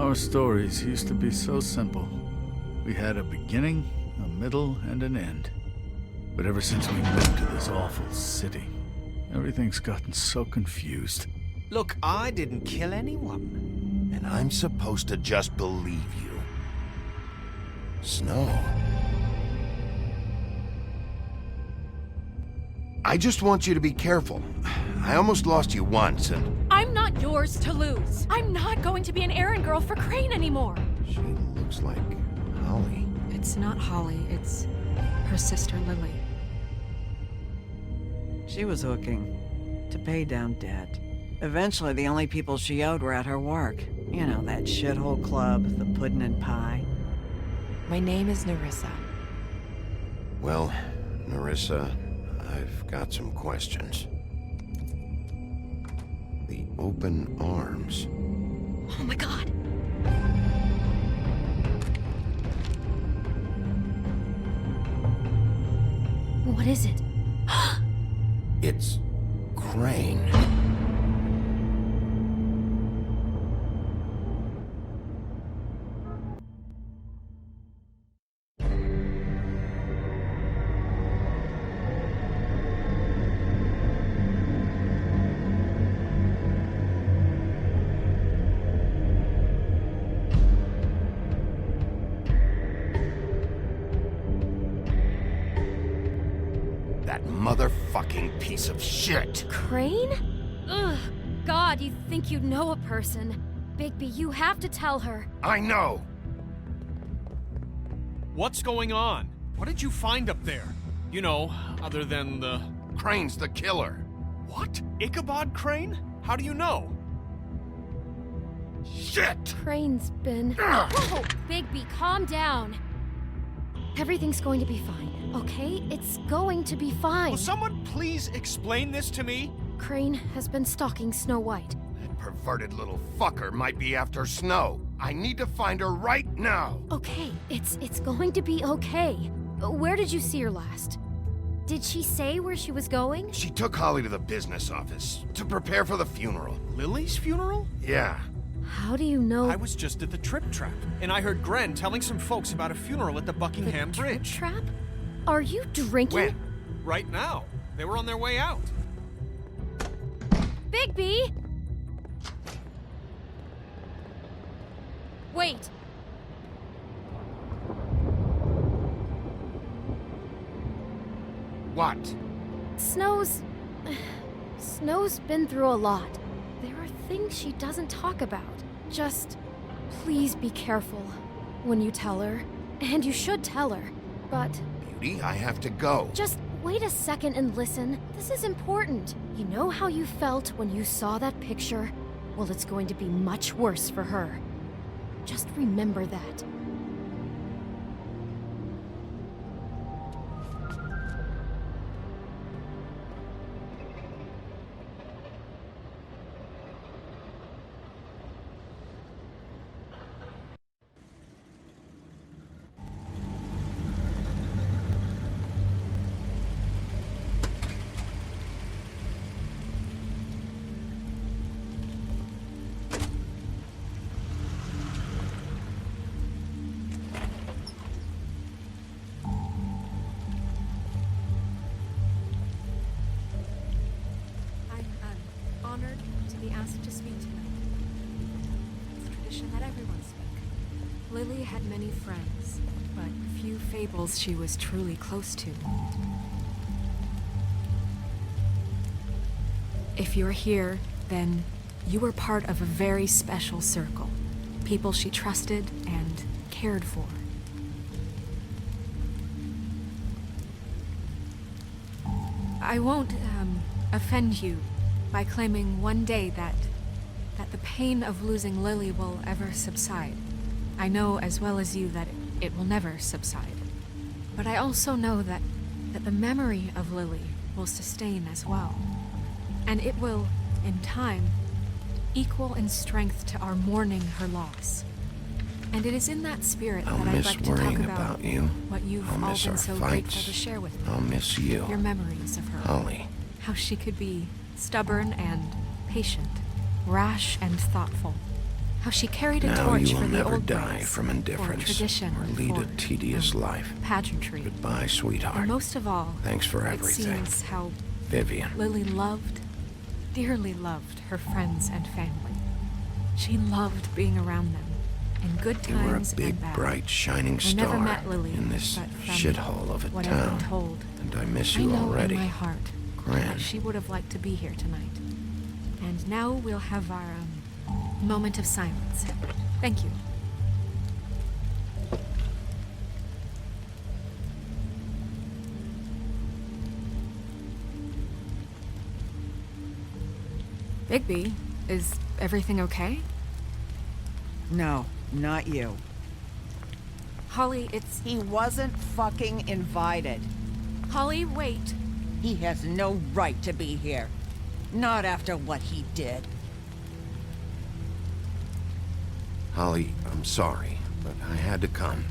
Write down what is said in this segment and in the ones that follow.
Our stories used to be so simple. We had a beginning, a middle, and an end. But ever since we moved to this awful city, everything's gotten so confused. Look, I didn't kill anyone. And I'm supposed to just believe you. Snow. I just want you to be careful. I almost lost you once, and... I'm not yours to lose. I'm not going to be an errand girl for Crane anymore. She looks like Holly. It's not Holly, it's her sister Lily. She was hooking to pay down debt. Eventually, the only people she owed were at her work. You know, that shithole club, the Puddin' and Pie. My name is Nerissa. Well, Nerissa, I've got some questions. The open arms. Oh my god. What is it? It's Crane. That motherfucking piece of shit! Crane? Ugh. God, you'd think you'd know a person. Bigby, you have to tell her. I know! What's going on? What did you find up there? You know, other than the... Crane's the killer. What? Ichabod Crane? How do you know? Shit! Crane's been... Whoa! Bigby, calm down. Everything's going to be fine, okay? It's going to be fine. Will someone please explain this to me? Crane has been stalking Snow White. That perverted little fucker might be after Snow. I need to find her right now. Okay, it's going to be okay. Where did you see her last? Did she say where she was going? She took Holly to the business office to prepare for the funeral. Lily's funeral? Yeah. How do you know? I was just at the Trip Trap, and I heard Gren telling some folks about a funeral at the Buckingham the Bridge. Trip Trap? Are you drinking? When? Right now. They were on their way out. Bigby! Wait. What? Snow's been through a lot. There are things she doesn't talk about. Just please be careful when you tell her. And you should tell her. But Beauty, I have to go. just wait a second and listen. This is important. You know how you felt when you saw that picture? Well, it's going to be much worse for her. Just remember that. Honored to be asked to speak tonight. It's tradition that everyone speak. Lily had many friends, but few fables she was truly close to. If you're here, then you were part of a very special circle. People she trusted and cared for. I won't, offend you by claiming one day that the pain of losing Lily will ever subside. I know as well as you that it will never subside. But I also know that the memory of Lily will sustain as well. And it will, in time, equal in strength to our mourning her loss. And it is in that spirit I'll that I'd miss like to talk worrying about about you. what you've I'll all miss been our so fights. grateful to share with me. I'll miss you. Your memories of her. Holly. How she could be stubborn and patient, rash and thoughtful. How she carried a Now torch you will for the never old die ways, from indifference for tradition, or lead a for, tedious life. pageantry. Goodbye, sweetheart. And most of all, Thanks for it everything. seems how Vivian. Lily loved, dearly loved her friends and family. She loved being around them, in good You were a times big, and bad. bright, shining I star never met Lily, in this but from shithole of a what I've town. been told, And I miss I you know already. in my heart Gran. that she would have liked to be here tonight. And now we'll have our moment of silence. Thank you. Bigby, is everything okay? No, not you. Holly, it's... He wasn't fucking invited. Holly, wait. He has no right to be here. Not after what he did. Holly, I'm sorry, but I had to come.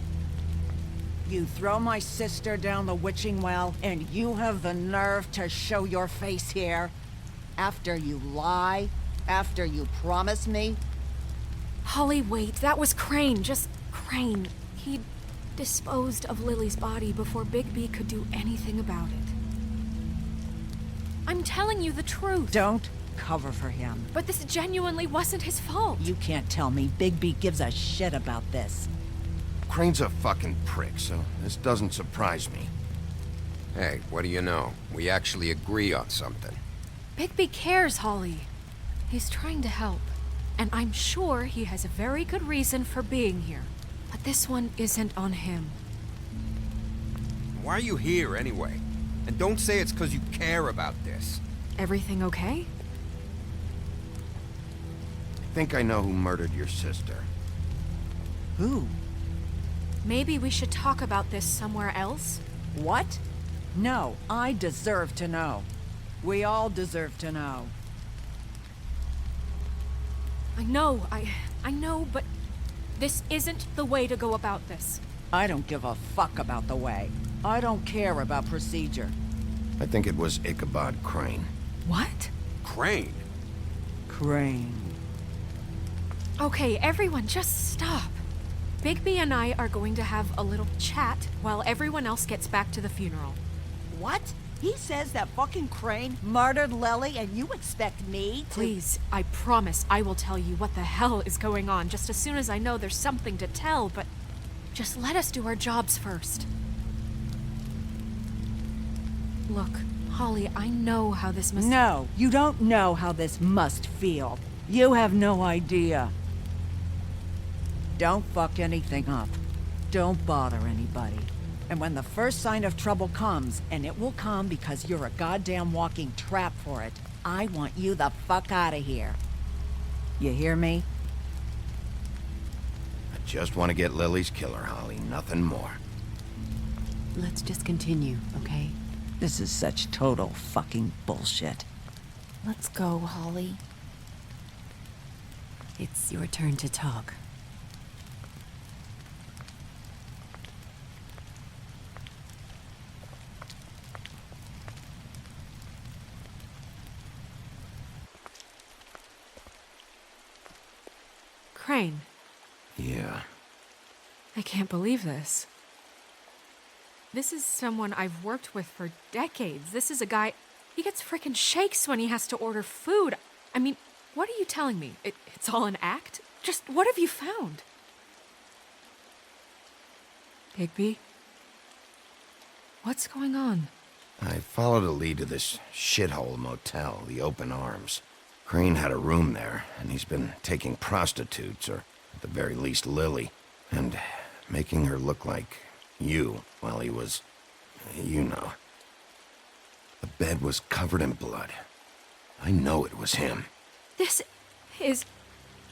You throw my sister down the witching well, and you have the nerve to show your face here? After you lie? After you promise me? Holly, wait. That was Crane. Just Crane. He disposed of Lily's body before Bigby could do anything about it. I'm telling you the truth. Don't cover for him. But this genuinely wasn't his fault. You can't tell me Bigby gives a shit about this. Crane's a fucking prick, so this doesn't surprise me. Hey, what do you know? We actually agree on something. Bigby cares, Holly. He's trying to help. And I'm sure he has a very good reason for being here. But this one isn't on him. Why are you here, anyway? And don't say it's because you care about this. Everything okay? I think I know who murdered your sister. Who? Maybe we should talk about this somewhere else? What? No, I deserve to know. We all deserve to know. I know, but this isn't the way to go about this. I don't give a fuck about the way. I don't care about procedure. I think it was Ichabod Crane. What? Crane? Crane. Okay, everyone, just stop. Bigby and I are going to have a little chat while everyone else gets back to the funeral. What? He says that fucking Crane murdered Lily and you expect me to— Please, I promise I will tell you what the hell is going on just as soon as I know there's something to tell, but just let us do our jobs first. Look, Holly, I know how this must— No, you don't know how this must feel. You have no idea. Don't fuck anything up. Don't bother anybody. And when the first sign of trouble comes, and it will come because you're a goddamn walking trap for it, I want you the fuck out of here. You hear me? I just want to get Lily's killer, Holly, nothing more. Let's just continue, okay? This is such total fucking bullshit. Let's go, Holly. It's your turn to talk. Crane, Yeah. I can't believe this. This is someone I've worked with for decades. This is a guy... He gets frickin' shakes when he has to order food. I mean, what are you telling me? It's all an act? Just what have you found? Bigby? What's going on? I followed a lead to this shithole motel, the Open Arms. Crane had a room there, and he's been taking prostitutes, or at the very least Lily, and making her look like you while he was... you know. The bed was covered in blood. I know it was him. This is...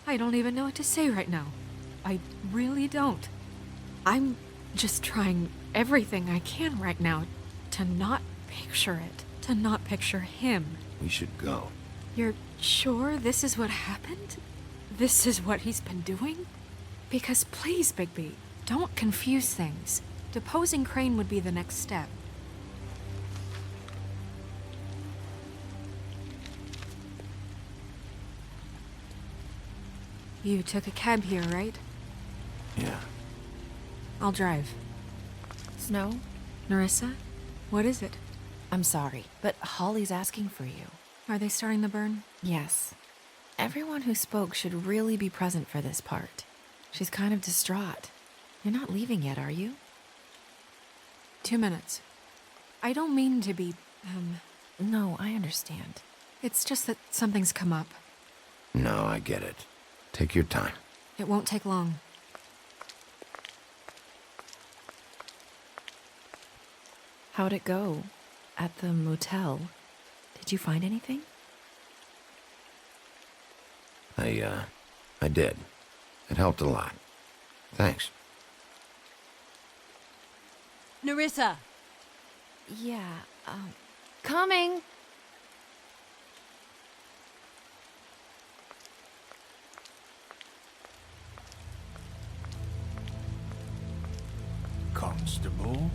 I don't even know what to say right now. I really don't. I'm just trying everything I can right now to not picture it, to not picture him. We should go. You're sure this is what happened? This is what he's been doing? Because please, Bigby, don't confuse things. Deposing Crane would be the next step. You took a cab here, right? Yeah. I'll drive. Snow? Nerissa? What is it? I'm sorry, but Holly's asking for you. Are they starting the burn? Yes. Everyone who spoke should really be present for this part. She's kind of distraught. You're not leaving yet, are you? 2 minutes. I don't mean to be, No, I understand. It's just that something's come up. No, I get it. Take your time. It won't take long. How'd it go? At the motel? Did you find anything? I did. It helped a lot. Thanks. Nerissa! Yeah, Coming! Constable?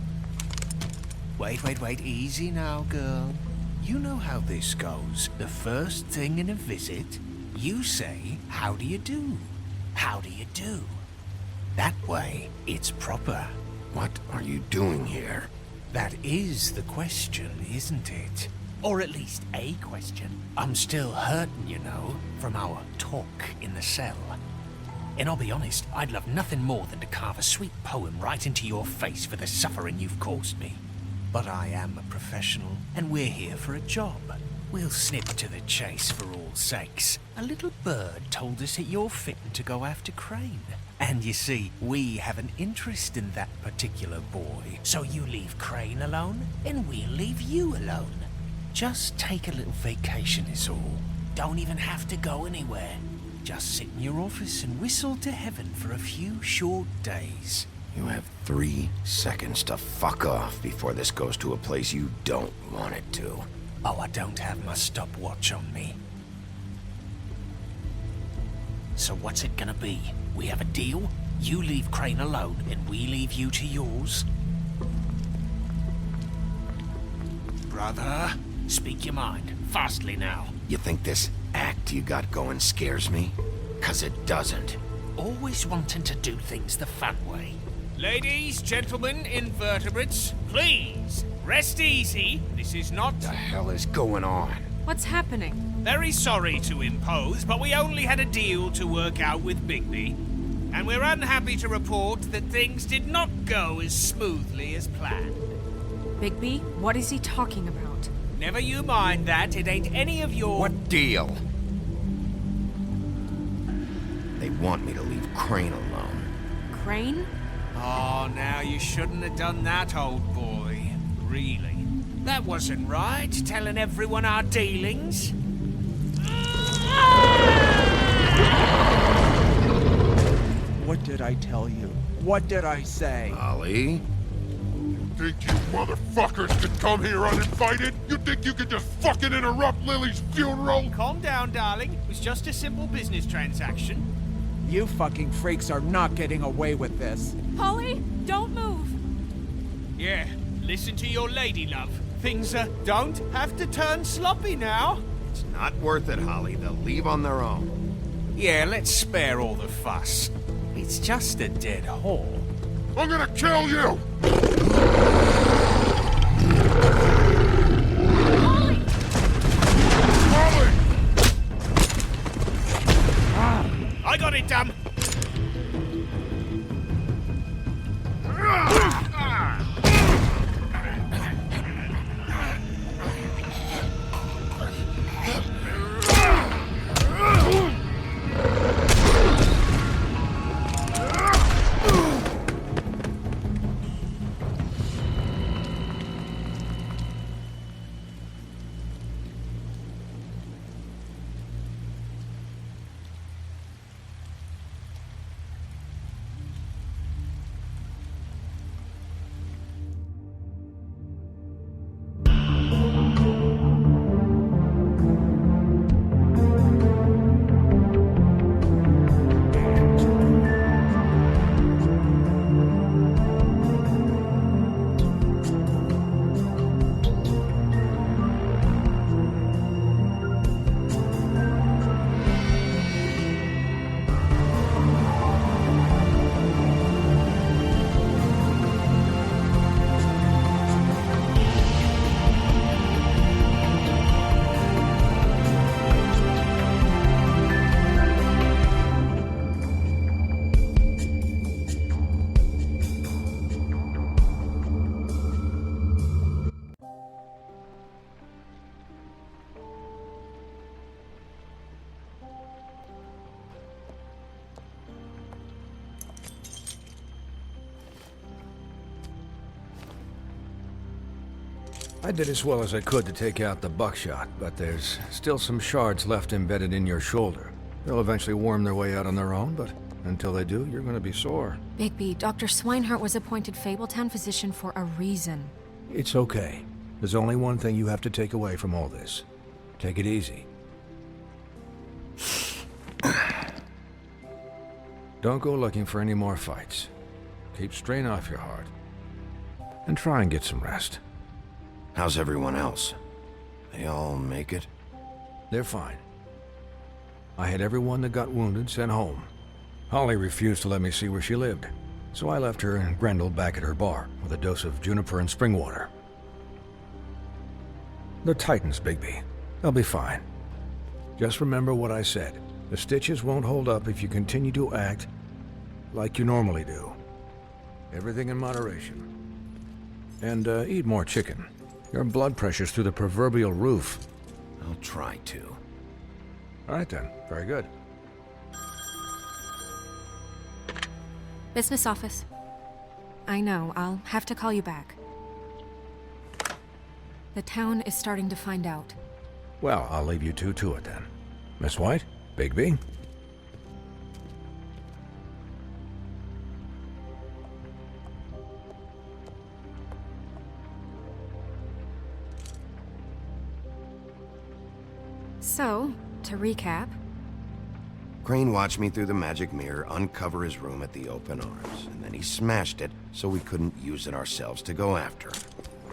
Wait, easy now, girl. You know how this goes. The first thing in a visit, you say, how do you do? How do you do? That way, it's proper. What are you doing here? That is the question, isn't it? Or at least a question. I'm still hurting, you know, from our talk in the cell. And I'll be honest, I'd love nothing more than to carve a sweet poem right into your face for the suffering you've caused me. But I am a professional, and we're here for a job. We'll snip to the chase for all sakes. A little bird told us that you're fitting to go after Crane. And you see, we have an interest in that particular boy. So you leave Crane alone, and we'll leave you alone. Just take a little vacation is all. Don't even have to go anywhere. Just sit in your office and whistle to heaven for a few short days. You have 3 seconds to fuck off before this goes to a place you don't want it to. Oh, I don't have my stopwatch on me. So what's it gonna be? We have a deal? You leave Crane alone, and we leave you to yours? Brother, speak your mind. Fastly now. You think this act you got going scares me? 'Cause it doesn't. Always wanting to do things the fun way. Ladies, gentlemen, invertebrates, please, rest easy. This is not... What the hell is going on? What's happening? Very sorry to impose, but we only had a deal to work out with Bigby. And we're unhappy to report that things did not go as smoothly as planned. Bigby, what is he talking about? Never you mind that, it ain't any of your... What deal? They want me to leave Crane alone. Crane? Oh, now you shouldn't have done that, old boy. Really. That wasn't right, telling everyone our dealings. What did I tell you? What did I say? Ollie? Think you motherfuckers could come here uninvited? You think you could just fucking interrupt Lily's funeral? Calm down, darling. It was just a simple business transaction. You fucking freaks are not getting away with this. Holly, don't move! Yeah, listen to your lady, love. Things don't have to turn sloppy now. It's not worth it, Holly. They'll leave on their own. Yeah, let's spare all the fuss. It's just a dead whore. I'm gonna kill you! Holly! Holly! I got it, damn! I did as well as I could to take out the buckshot, but there's still some shards left embedded in your shoulder. They'll eventually worm their way out on their own, but until they do, you're gonna be sore. Bigby, Dr. Swinehart was appointed Fabletown physician for a reason. It's okay. There's only one thing you have to take away from all this. Take it easy. Don't go looking for any more fights. Keep strain off your heart. And try and get some rest. How's everyone else? They all make it? They're fine. I had everyone that got wounded sent home. Holly refused to let me see where she lived, so I left her and Grendel back at her bar with a dose of juniper and spring water. They're Titans, Bigby. They'll be fine. Just remember what I said. The stitches won't hold up if you continue to act like you normally do. Everything in moderation. And eat more chicken. Your blood pressure's through the proverbial roof. I'll try to. All right then. Very good. Business office. I know, I'll have to call you back. The town is starting to find out. Well, I'll leave you two to it then. Miss White? Bigby? So, to recap... Crane watched me through the magic mirror uncover his room at the open arms, and then he smashed it so we couldn't use it ourselves to go after him.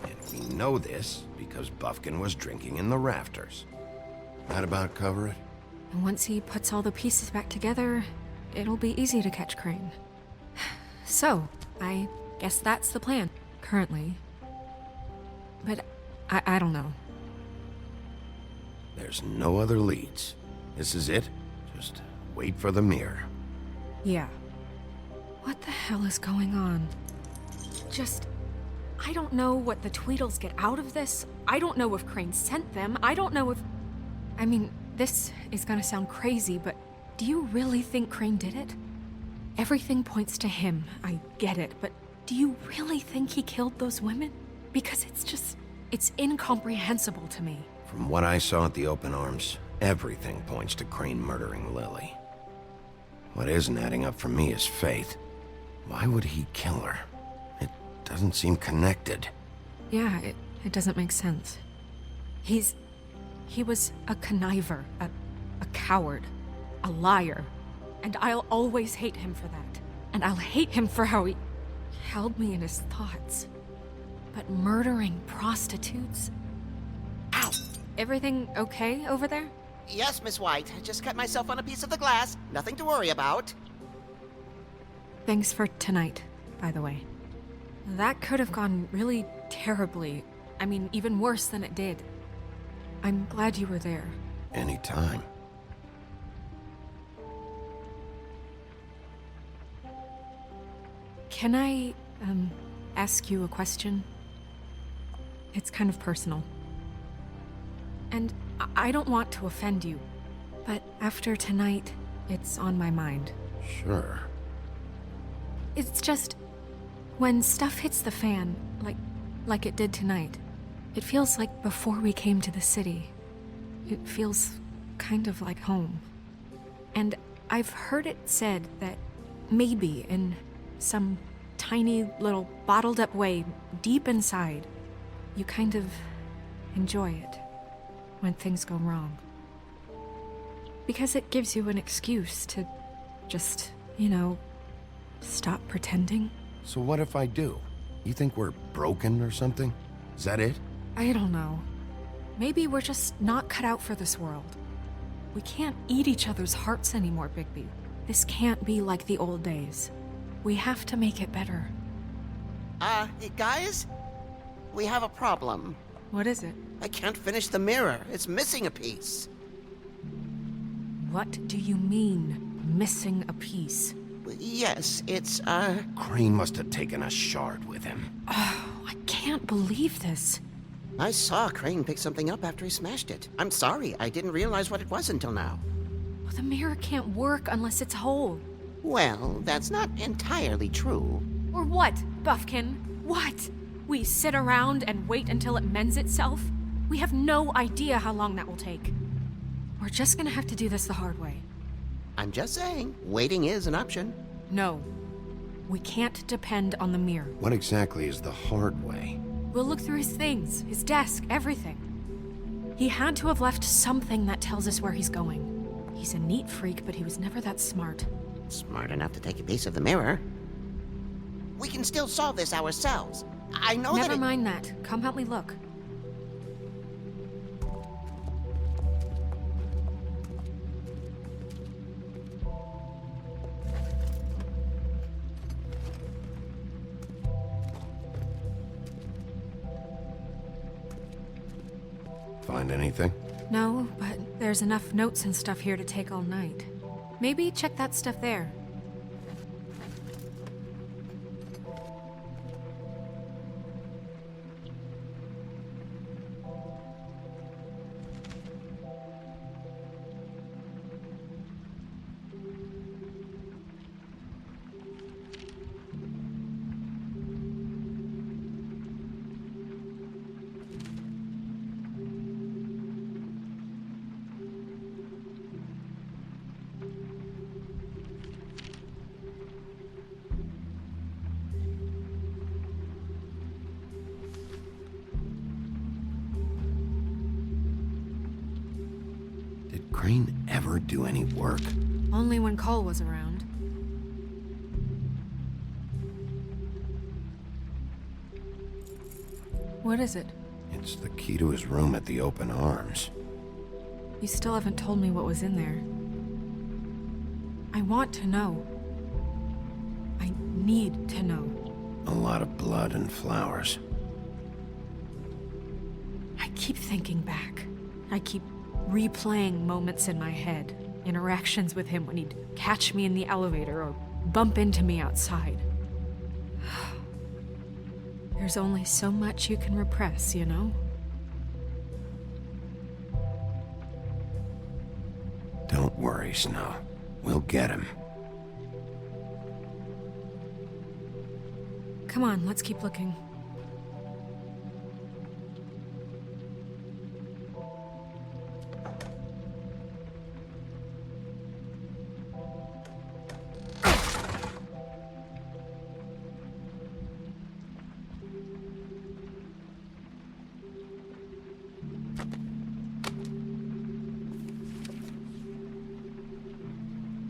And we know this because Buffkin was drinking in the rafters. That about cover it? And once he puts all the pieces back together, it'll be easy to catch Crane. So, I guess that's the plan, currently. But I don't know. There's no other leads. This is it. Just wait for the mirror. Yeah. What the hell is going on? I don't know what the Tweedles get out of this. I don't know if Crane sent them. I don't know if... I mean, this is gonna sound crazy, but do you really think Crane did it? Everything points to him, I get it, but do you really think he killed those women? Because it's incomprehensible to me. From what I saw at the open arms, everything points to Crane murdering Lily. What isn't adding up for me is Faith. Why would he kill her? It doesn't seem connected. Yeah, it doesn't make sense. He was a conniver, a coward, a liar, and I'll always hate him for that. And I'll hate him for how he held me in his thoughts. But murdering prostitutes? Ow! Everything okay over there? Yes, Miss White. I just cut myself on a piece of the glass. Nothing to worry about. Thanks for tonight, by the way. That could have gone really terribly. I mean, even worse than it did. I'm glad you were there. Anytime. Can I, ask you a question? It's kind of personal. And I don't want to offend you, but after tonight, it's on my mind. Sure. It's just, when stuff hits the fan, like it did tonight, it feels like before we came to the city. It feels kind of like home. And I've heard it said that maybe in some tiny little bottled up way deep inside, you kind of enjoy it when things go wrong. Because it gives you an excuse to just, stop pretending. So what if I do? You think we're broken or something? Is that it? I don't know. Maybe we're just not cut out for this world. We can't eat each other's hearts anymore, Bigby. This can't be like the old days. We have to make it better. Guys? We have a problem. What is it? I can't finish the mirror. It's missing a piece. What do you mean, missing a piece? Yes, it's, Crane must have taken a shard with him. Oh, I can't believe this. I saw Crane pick something up after he smashed it. I'm sorry, I didn't realize what it was until now. Well, the mirror can't work unless it's whole. Well, that's not entirely true. Or what, Buffkin? What? We sit around and wait until it mends itself? We have no idea how long that will take. We're just gonna have to do this the hard way. I'm just saying, waiting is an option. No. We can't depend on the mirror. What exactly is the hard way? We'll look through his things, his desk, everything. He had to have left something that tells us where he's going. He's a neat freak, but he was never that smart. Smart enough to take a piece of the mirror. We can still solve this ourselves. I know that Never mind that. Come help me look. Find anything? No, but there's enough notes and stuff here to take all night. Maybe check that stuff there. Did Crane ever do any work? Only when Cole was around. What is it? It's the key to his room at the Open Arms. You still haven't told me what was in there. I want to know. I need to know. A lot of blood and flowers. I keep thinking back. I keep replaying moments in my head. Interactions with him when he'd catch me in the elevator or bump into me outside. There's only so much you can repress, you know? Don't worry, Snow. We'll get him. Come on, let's keep looking.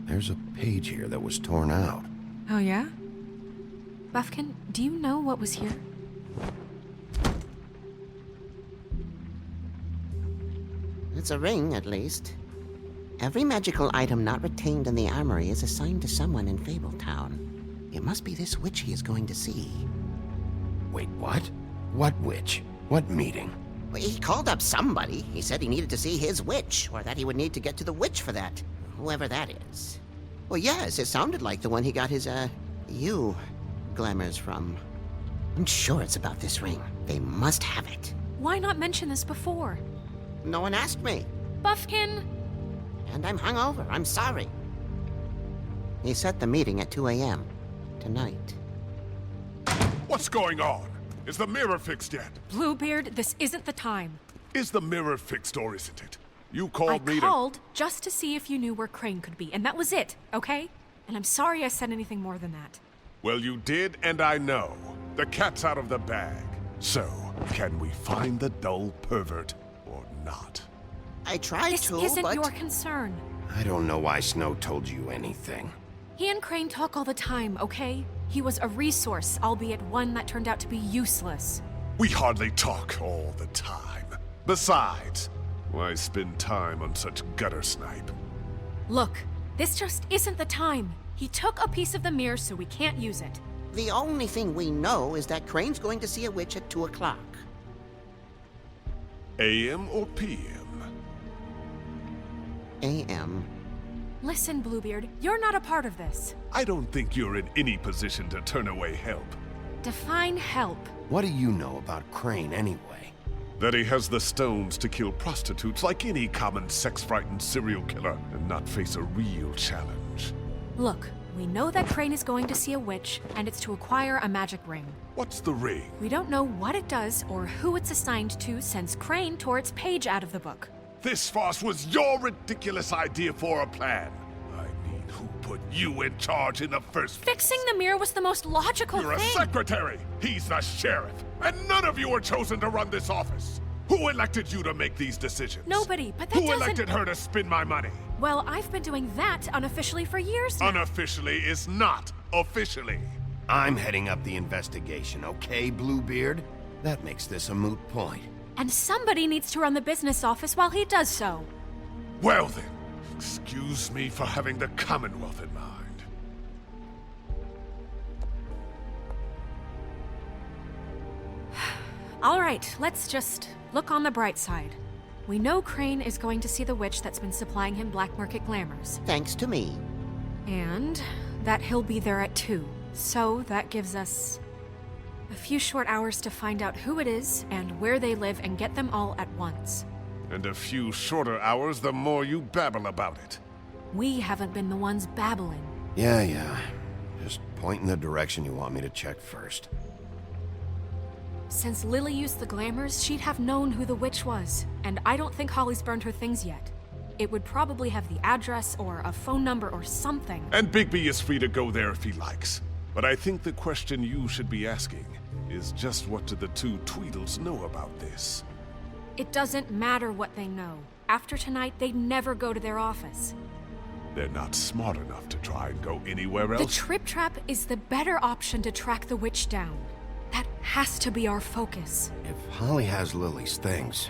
There's a page here that was torn out. Oh, yeah? Buffkin, do you know what was here? It's a ring, at least. Every magical item not retained in the armory is assigned to someone in Fabletown. It must be this witch he is going to see. Wait, what? What witch? What meeting? Well, he called up somebody. He said he needed to see his witch, or that he would need to get to the witch for that. Whoever that is. Well, yes, it sounded like the one he got his, glamours from. I'm sure it's about this ring. They must have it. Why not mention this before? No one asked me. Buffkin! And I'm hungover. I'm sorry. He set the meeting at 2 a.m. tonight. What's going on? Is the mirror fixed yet? Bluebeard, this isn't the time. Is the mirror fixed or isn't it? You I called me called just to see if you knew where Crane could be, and that was it, okay? And I'm sorry I said anything more than that. Well, you did, and I know. The cat's out of the bag. So, can we find the dull pervert or not? I tried This to, isn't but... your concern. I don't know why Snow told you anything. He and Crane talk all the time, okay? He was a resource, albeit one that turned out to be useless. We hardly talk all the time. Besides, why spend time on such gutter snipe? Look, this just isn't the time. He took a piece of the mirror, so we can't use it. The only thing we know is that Crane's going to see a witch at 2 o'clock. AM or PM? AM. Listen, Bluebeard, you're not a part of this. I don't think you're in any position to turn away help. Define help. What do you know about Crane anyway? That he has the stones to kill prostitutes like any common sex-frightened serial killer and not face a real challenge. Look, We know that Crane is going to see a witch, and it's to acquire a magic ring. What's the ring? We don't know what it does or who it's assigned to since Crane tore its page out of the book. This farce was your ridiculous idea for a plan. I mean, who put you in charge in the first place? Fixing the mirror was the most logical You're thing. a secretary! He's the sheriff! And none of you were chosen to run this office! Who elected you to make these decisions? Nobody, but that Who doesn't... elected her to spin my money? Well, I've been doing that unofficially for years now. Unofficially is not officially. I'm heading up the investigation, okay, Bluebeard? That makes this a moot point. And somebody needs to run the business office while he does so. Well then, excuse me for having the Commonwealth in mind. All right, let's just look on the bright side. We know Crane is going to see the witch that's been supplying him black market glamours. Thanks to me. And that he'll be there at 2. So that gives us a few short hours to find out who it is and where they live and get them all at once. And a few shorter hours the more you babble about it. We haven't been the ones babbling. Yeah. Just point in the direction you want me to check first. Since Lily used the glamours, she'd have known who the witch was. And I don't think Holly's burned her things yet. It would probably have the address or a phone number or something. And Bigby is free to go there if he likes. But I think the question you should be asking is just what do the two Tweedles know about this? It doesn't matter what they know. After tonight, they'd never go to their office. They're not smart enough to try and go anywhere else. The Trip Trap is the better option to track the witch down. That has to be our focus. If Holly has Lily's things,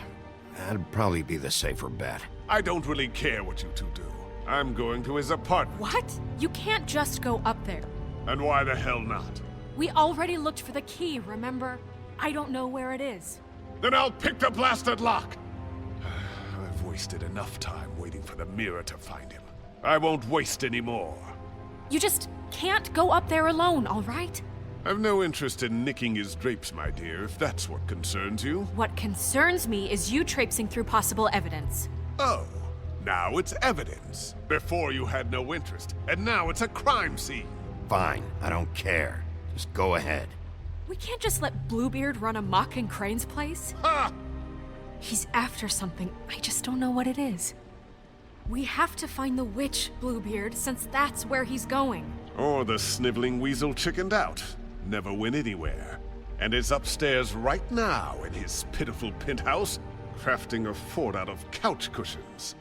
that'd probably be the safer bet. I don't really care what you two do. I'm going to his apartment. What? You can't just go up there. And why the hell not? We already looked for the key, remember? I don't know where it is. Then I'll pick the blasted lock! I've wasted enough time waiting for the mirror to find him. I won't waste any more. You just can't go up there alone, all right? I've no interest in nicking his drapes, my dear, if that's what concerns you. What concerns me is you traipsing through possible evidence. Oh, now it's evidence. Before you had no interest, and now it's a crime scene. Fine, I don't care. Just go ahead. We can't just let Bluebeard run amok in Crane's place. Ha! He's after something, I just don't know what it is. We have to find the witch, Bluebeard, since that's where he's going. Or the sniveling weasel chickened out. Never went anywhere. And is upstairs right now in his pitiful penthouse, crafting a fort out of couch cushions.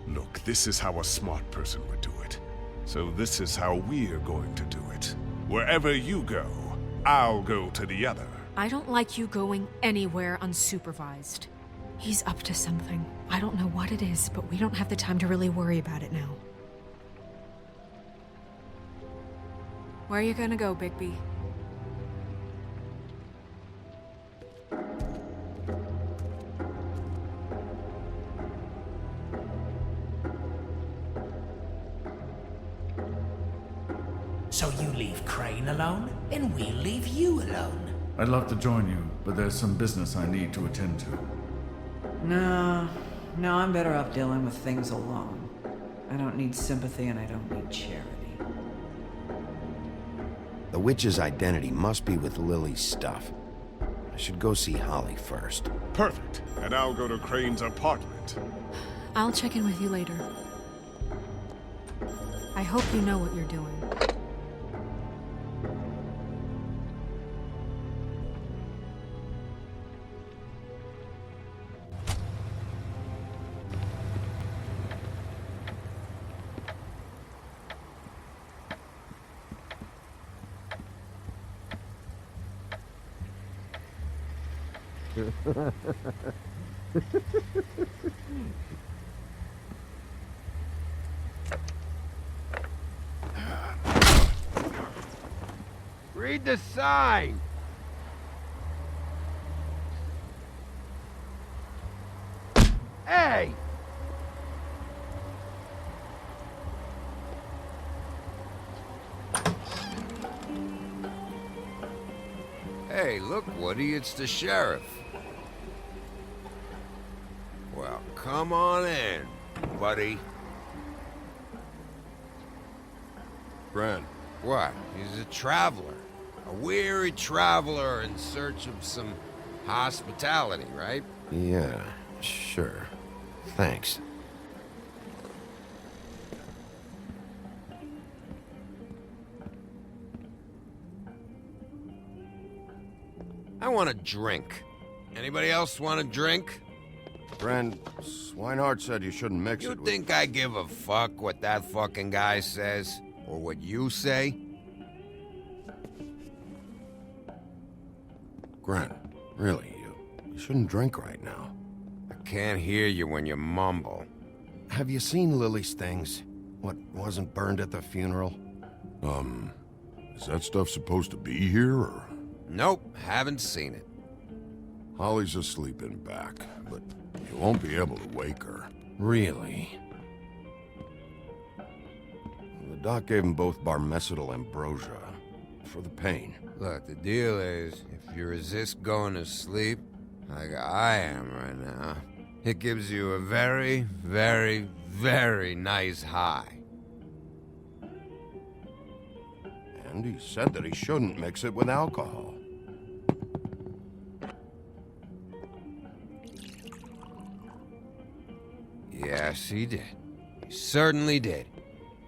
Look, this is how a smart person would do it. So this is how we're going to do it. Wherever you go, I'll go to the other. I don't like you going anywhere unsupervised. He's up to something. I don't know what it is, but we don't have the time to really worry about it now. Where are you gonna go, Bigby? So you leave Crane alone, and we'll leave you alone. I'd love to join you, but there's some business I need to attend to. No, I'm better off dealing with things alone. I don't need sympathy and I don't need charity. The witch's identity must be with Lily's stuff. I should go see Holly first. Perfect. And I'll go to Crane's apartment. I'll check in with you later. I hope you know what you're doing. Read the sign! Hey! Hey, look, Woody, it's the sheriff. Well, come on in, buddy. Gran. What? He's a traveler. A weary traveler in search of some hospitality, right? Yeah, sure. Thanks. I want a drink. Anybody else want a drink? Friend, Swinehart said you shouldn't mix You it with... think I give a fuck what that fucking guy says? Or what you say? Gran, really, you shouldn't drink right now. I can't hear you when you mumble. Have you seen Lily's things? What wasn't burned at the funeral? Is that stuff supposed to be here, or...? Nope, haven't seen it. Holly's asleep in back, but you won't be able to wake her. Really? The doc gave him both barmecidal ambrosia for the pain. Look, the deal is, if you resist going to sleep, like I am right now, it gives you a very, very, very nice high. And he said that he shouldn't mix it with alcohol. Yes, he did. He certainly did.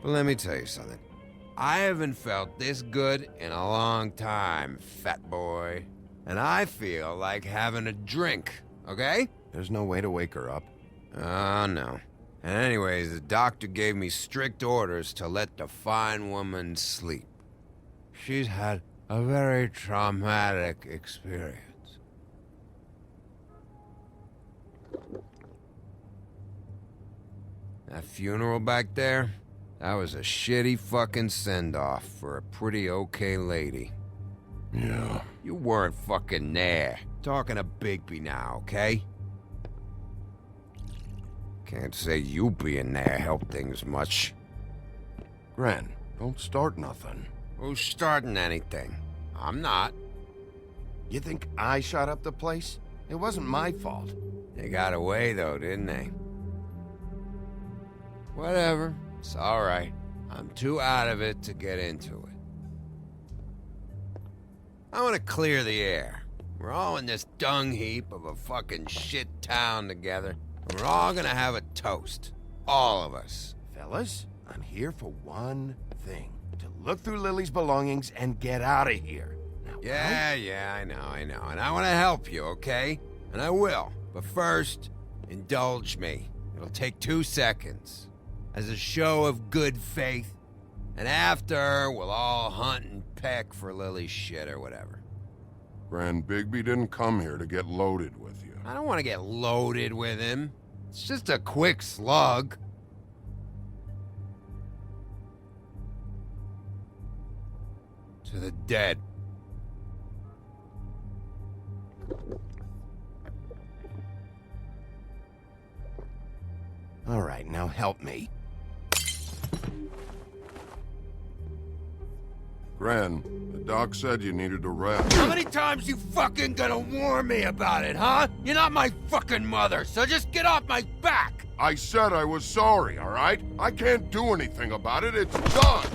But let me tell you something. I haven't felt this good in a long time, fat boy. And I feel like having a drink, okay? There's no way to wake her up. Oh, no. And anyways, the doctor gave me strict orders to let the fine woman sleep. She's had a very traumatic experience. That funeral back there, that was a shitty fucking send-off for a pretty okay lady. Yeah. You weren't fucking there. Talking to Bigby now, okay? Can't say you being there helped things much. Gran, don't start nothing. Who's starting anything? I'm not. You think I shot up the place? It wasn't my fault. They got away though, didn't they? Whatever. It's alright. I'm too out of it to get into it. I want to clear the air. We're all in this dung heap of a fucking shit town together, and we're all gonna have a toast. All of us. Fellas, I'm here for one thing. To look through Lily's belongings and get out of here. Now, Yeah, I know. And I want to help you, okay? And I will. But first, indulge me. It'll take 2 seconds. As a show of good faith. And after, we'll all hunt and peck for Lily's shit or whatever. Gran, Bigby didn't come here to get loaded with you. I don't want to get loaded with him. It's just a quick slug. To the dead. All right, now help me. Gran, the doc said you needed a rest. How many times you fucking gonna warn me about it, huh? You're not my fucking mother, so just get off my back! I said I was sorry, all right? I can't do anything about it. It's done.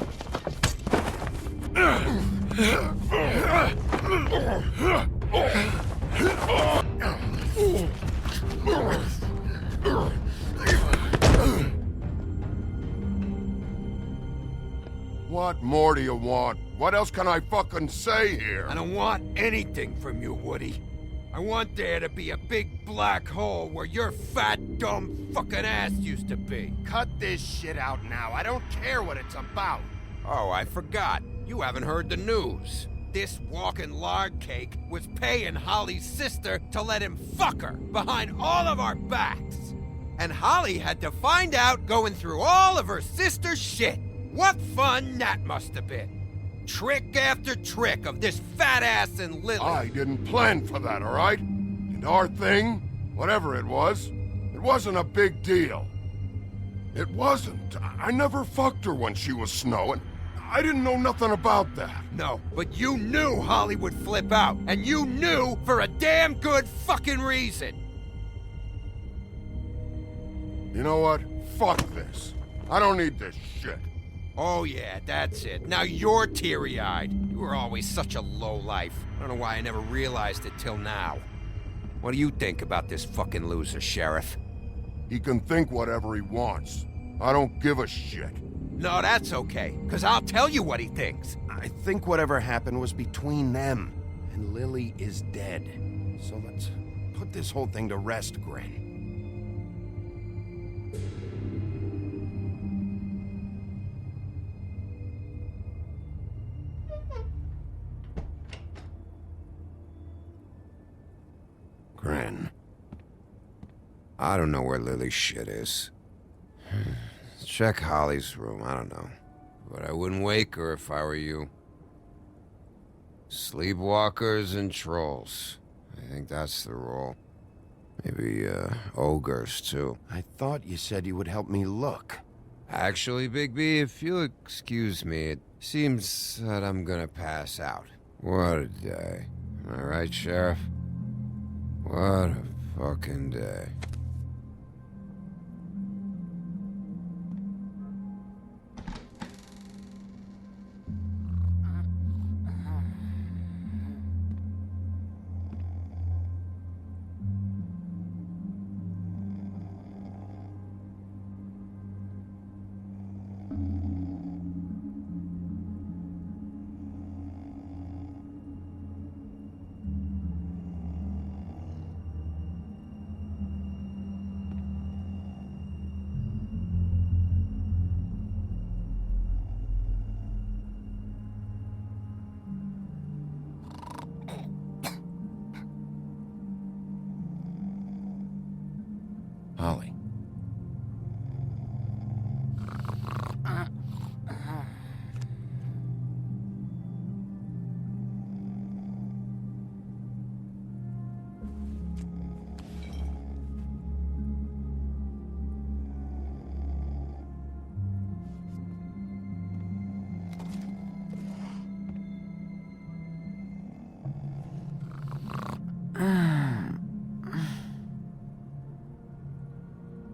What more do you want? What else can I fucking say here? I don't want anything from you, Woody. I want there to be a big black hole where your fat, dumb fucking ass used to be. Cut this shit out now. I don't care what it's about. Oh, I forgot. You haven't heard the news. This walking lard cake was paying Holly's sister to let him fuck her behind all of our backs. And Holly had to find out going through all of her sister's shit. What fun that must have been. Trick after trick of this fat ass and Lily. I didn't plan for that, all right? And our thing, whatever it wasn't a big deal. It wasn't. I never fucked her when she was snowing. I didn't know nothing about that. No, but you knew Holly would flip out, and you knew for a damn good fucking reason. You know what? Fuck this. I don't need this shit. Oh yeah, that's it. Now you're teary-eyed. You were always such a lowlife. I don't know why I never realized it till now. What do you think about this fucking loser, Sheriff? He can think whatever he wants. I don't give a shit. No, that's okay, because I'll tell you what he thinks. I think whatever happened was between them, and Lily is dead. So let's put this whole thing to rest, Gren. Gren. I don't know where Lily's shit is. Check Holly's room, I don't know. But I wouldn't wake her if I were you. Sleepwalkers and trolls. I think that's the rule. Maybe, ogres, too. I thought you said you would help me look. Actually, Bigby, if you'll excuse me, it seems that I'm gonna pass out. What a day. Am I right, Sheriff? What a fucking day. Holly.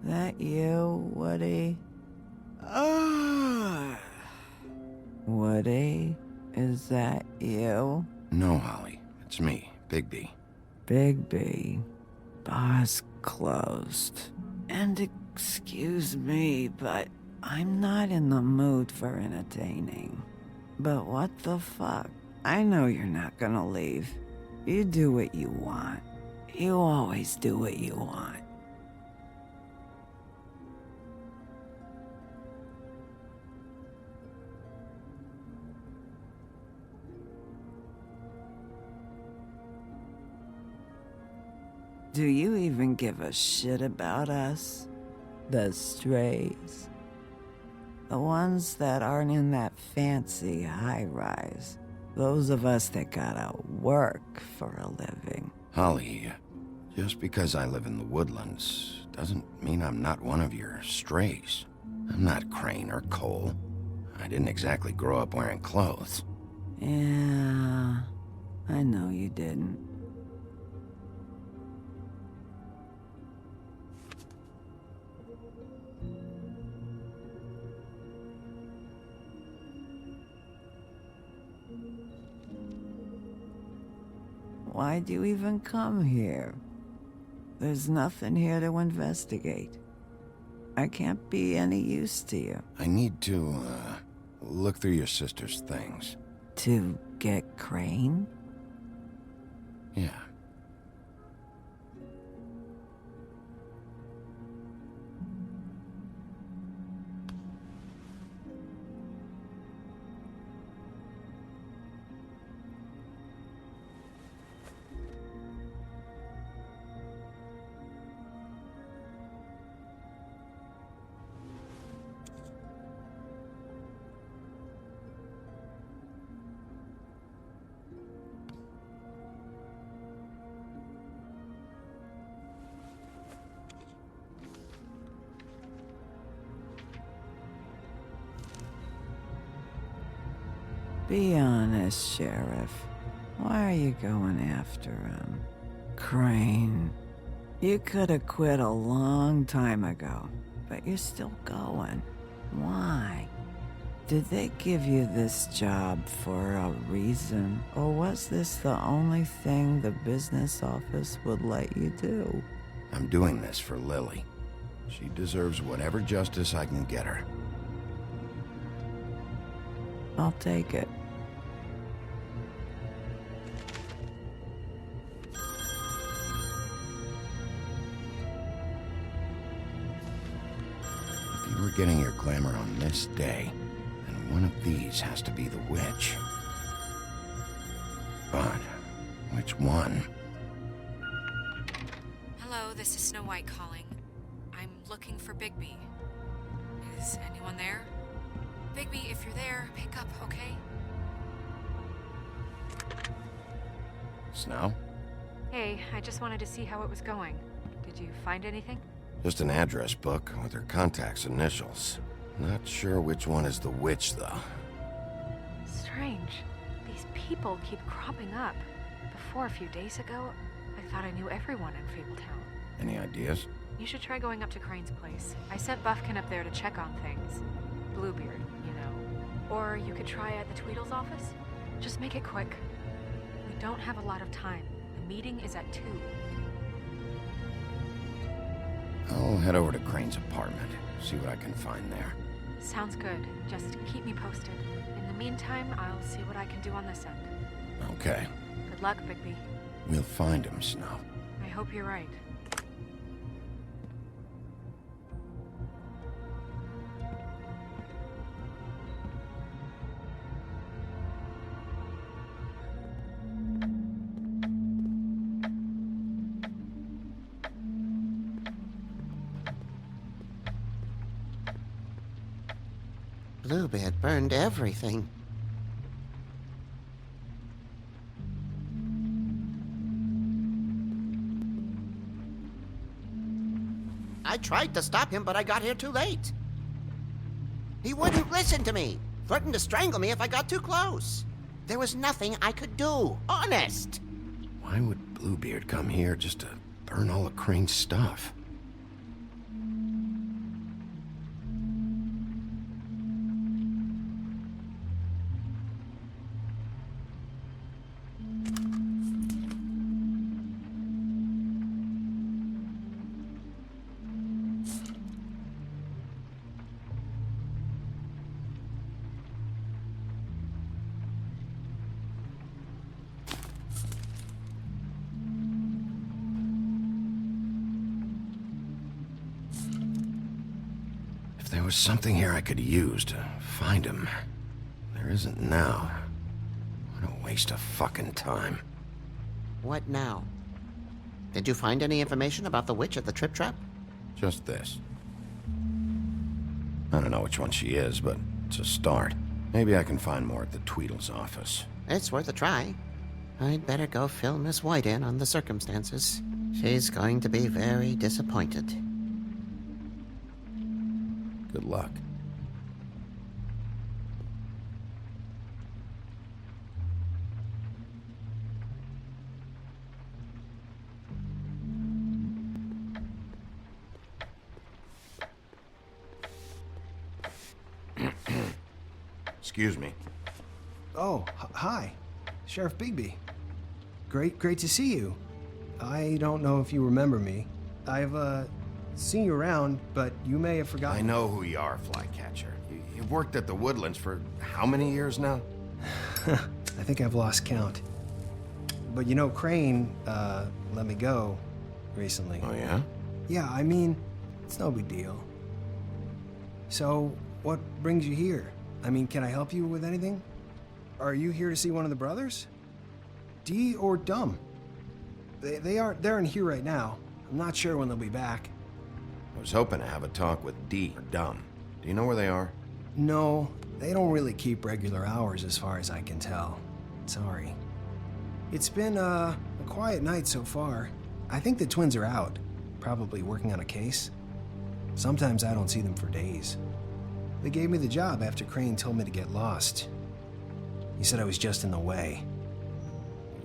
That you, Woody? Woody? Is that you? No, Holly. It's me, Bigby. Bigby. Bar's closed. And excuse me, but I'm not in the mood for entertaining. But what the fuck? I know you're not gonna leave. You do what you want. You always do what you want. Do you even give a shit about us? The strays? The ones that aren't in that fancy high-rise. Those of us that gotta work for a living. Holly, just because I live in the woodlands doesn't mean I'm not one of your strays. I'm not Crane or Cole. I didn't exactly grow up wearing clothes. Yeah, I know you didn't. Why'd you even come here? There's nothing here to investigate. I can't be any use to you. I need to, look through your sister's things. To get Crane? Yeah. Be honest, Sheriff. Why are you going after him? Crane. You could have quit a long time ago, but you're still going. Why? Did they give you this job for a reason? Or was this the only thing the business office would let you do? I'm doing this for Lily. She deserves whatever justice I can get her. I'll take it. If you were getting your glamour on this day, then one of these has to be the witch. But which one? Hello, this is Snow White calling. I'm looking for Bigby. Is anyone there? Bigby, if you're there, pick up, okay? Snow? Hey, I just wanted to see how it was going. Did you find anything? Just an address book with her contact's initials. Not sure which one is the witch, though. Strange. These people keep cropping up. Before, a few days ago, I thought I knew everyone in Fabletown. Any ideas? You should try going up to Crane's place. I sent Buffkin up there to check on things. Bluebeard, you know. Or you could try at the Tweedle's office. Just make it quick. We don't have a lot of time. The meeting is at 2. I'll head over to Crane's apartment, see what I can find there. Sounds good. Just keep me posted. In the meantime, I'll see what I can do on this end. Okay. Good luck, Bigby. We'll find him, Snow. I hope you're right. Bluebeard burned everything. I tried to stop him, but I got here too late. He wouldn't listen to me. Threatened to strangle me if I got too close. There was nothing I could do. Honest. Why would Bluebeard come here just to burn all of Crane's stuff? There was something here I could use to find him. There isn't now. What a waste of fucking time. What now? Did you find any information about the witch at the Trip Trap? Just this. I don't know which one she is, but it's a start. Maybe I can find more at the Tweedle's office. It's worth a try. I'd better go fill Miss White in on the circumstances. She's going to be very disappointed. Good luck. Excuse me. Oh, hi. Sheriff Bigby. Great to see you. I don't know if you remember me. I've, seen you around, but you may have forgotten. I know who you are, Flycatcher. You've worked at the Woodlands for how many years now? I think I've lost count. But you know, Crane, let me go recently. Oh, yeah? Yeah, I mean, it's no big deal. So, what brings you here? I mean, can I help you with anything? Are you here to see one of the brothers? Dee or Dumb? They're in here right now. I'm not sure when they'll be back. I was hoping to have a talk with Dee or Dumb. Do you know where they are? No, they don't really keep regular hours as far as I can tell. Sorry. It's been a quiet night so far. I think the twins are out, probably working on a case. Sometimes I don't see them for days. They gave me the job after Crane told me to get lost. He said I was just in the way.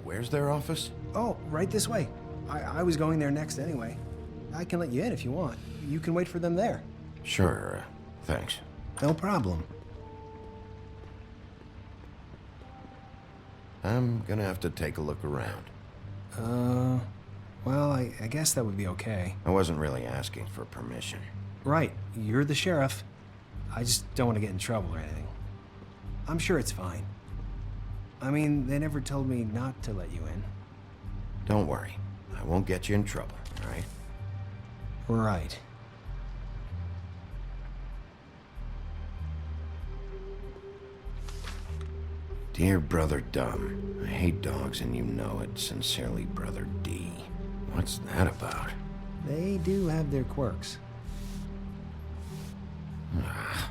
Where's their office? Oh, right this way. I was going there next anyway. I can let you in if you want. You can wait for them there. Sure, thanks. No problem. I'm gonna have to take a look around. Well, I guess that would be okay. I wasn't really asking for permission. Right, you're the sheriff. I just don't want to get in trouble or anything. I'm sure it's fine. I mean, they never told me not to let you in. Don't worry. I won't get you in trouble, all right? Right. Dear Brother Dumb, I hate dogs and you know it. Sincerely, Brother D. What's that about? They do have their quirks. Ah.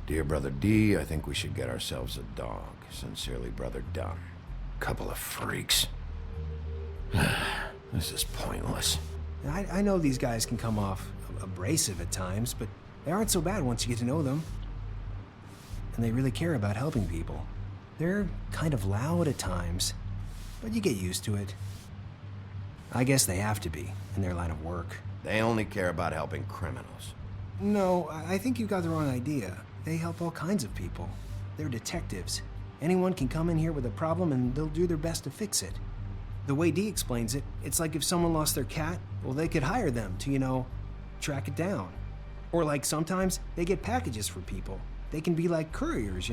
Dear Brother D, I think we should get ourselves a dog. Sincerely, Brother Dumb. Couple of freaks. This is pointless. I know these guys can come off abrasive at times, but they aren't so bad once you get to know them. And they really care about helping people. They're kind of loud at times, but you get used to it. I guess they have to be, in their line of work. They only care about helping criminals. No, I think you got the wrong idea. They help all kinds of people. They're detectives. Anyone can come in here with a problem and they'll do their best to fix it. The way Dee explains it, it's like if someone lost their cat, well, they could hire them to, track it down. Or like sometimes they get packages for people. They can be like couriers,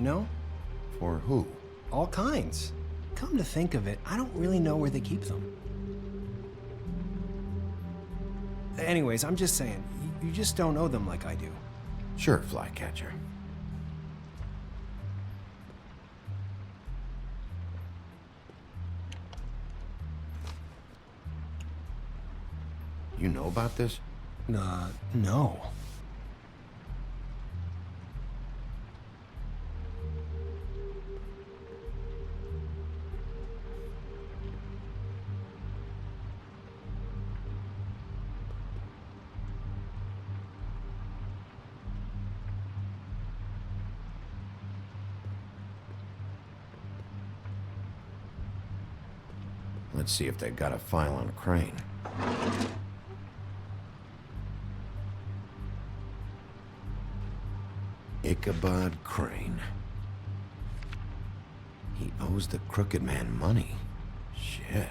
For who? All kinds. Come to think of it, I don't really know where they keep them. Anyways, I'm just saying, you just don't know them like I do. Sure, Flycatcher. You know about this? No. Let's see if they've got a file on Crane. Ichabod Crane. He owes the Crooked Man money. Shit.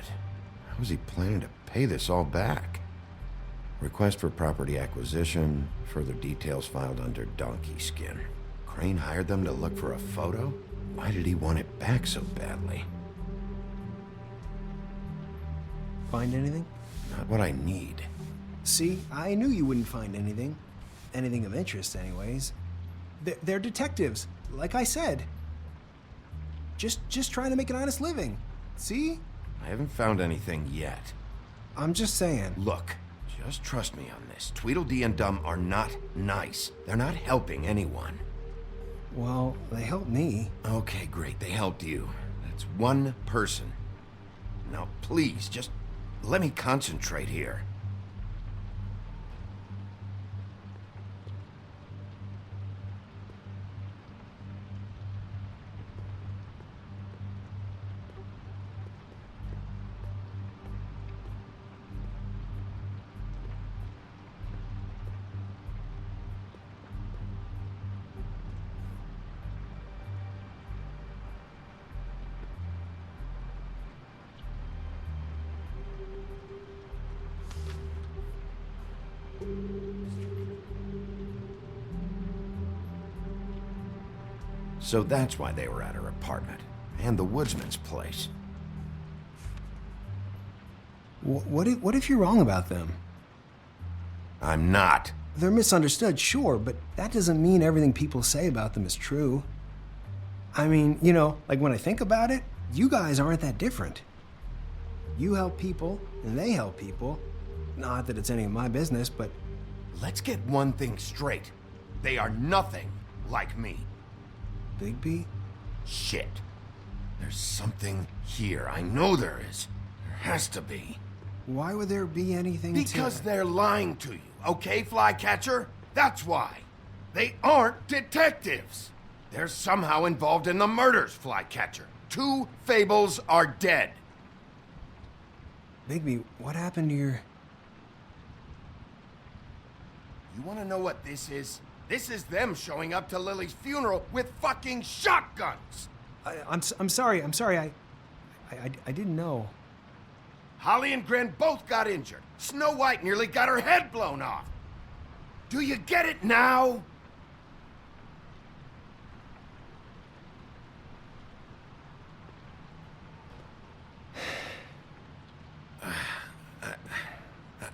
How is he planning to pay this all back? Request for property acquisition. Further details filed under Donkey Skin. Crane hired them to look for a photo? Why did he want it back so badly? Find anything? Not what I need. See, I knew you wouldn't find anything. Anything of interest, anyways. They're detectives, like I said. Just trying to make an honest living. See? I haven't found anything yet. I'm just saying. Look, just trust me on this. Tweedledee and Dumb are not nice. They're not helping anyone. Well, they helped me. Okay, great. They helped you. That's one person. Now, please, just let me concentrate here. So that's why they were at her apartment. And the woodsman's place. What if you're wrong about them? I'm not. They're misunderstood, sure, but that doesn't mean everything people say about them is true. I mean, like when I think about it, you guys aren't that different. You help people, and they help people. Not that it's any of my business, but... Let's get one thing straight. They are nothing like me. Bigby? Shit. There's something here. I know there is. There has to be. Why would there be anything Because they're lying to you, okay, Flycatcher? That's why. They aren't detectives. They're somehow involved in the murders, Flycatcher. 2 Fables are dead. Bigby, what happened to your... You want to know what this is? This is them showing up to Lily's funeral with fucking shotguns! I'm sorry. I didn't know. Holly and Gren both got injured. Snow White nearly got her head blown off. Do you get it now?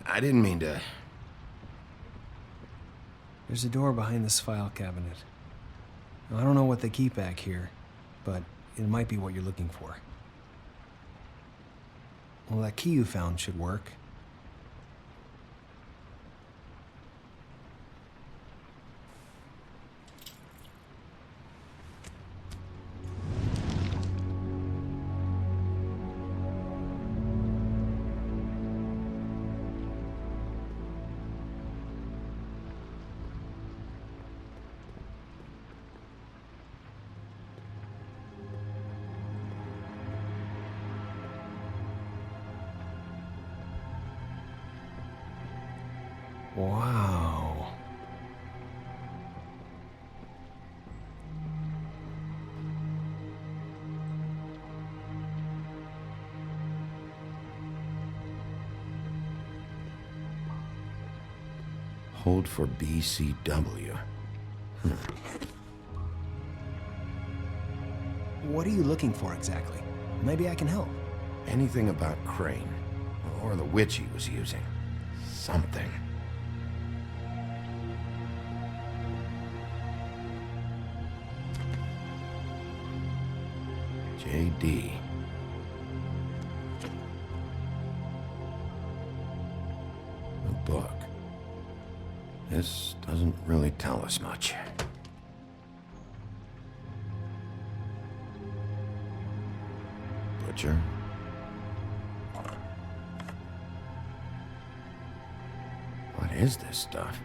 I didn't mean to... There's a door behind this file cabinet. Now, I don't know what they keep back here, but it might be what you're looking for. Well, that key you found should work. Wow. Hold for BCW. What are you looking for exactly? Maybe I can help. Anything about Crane, or the witch he was using. Something. JD. A book. This doesn't really tell us much. Butcher. What is this stuff?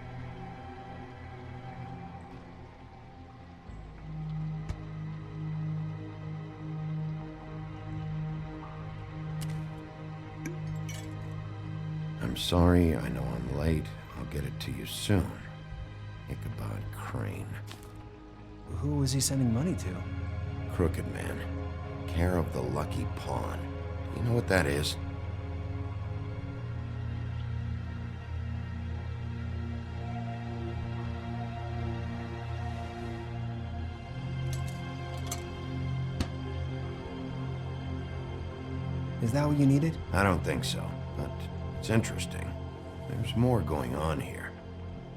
I'm sorry, I know I'm late. I'll get it to you soon. Ichabod Crane. Who was he sending money to? Crooked Man. Care of the Lucky Pawn. You know what that is? Is that what you needed? I don't think so, but it's interesting. There's more going on here.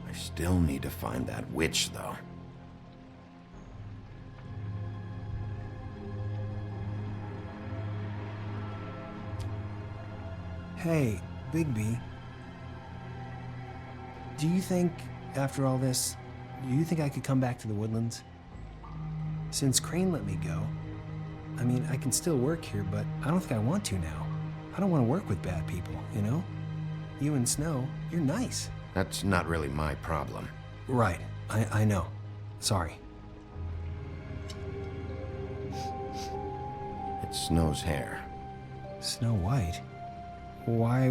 I still need to find that witch, though. Hey, Bigby. Do you think, after all this, do you think I could come back to the Woodlands? Since Crane let me go, I mean, I can still work here, but I don't think I want to now. I don't want to work with bad people, you know? You and Snow, you're nice. That's not really my problem. Right. I know. Sorry. It's Snow's hair. Snow White? Why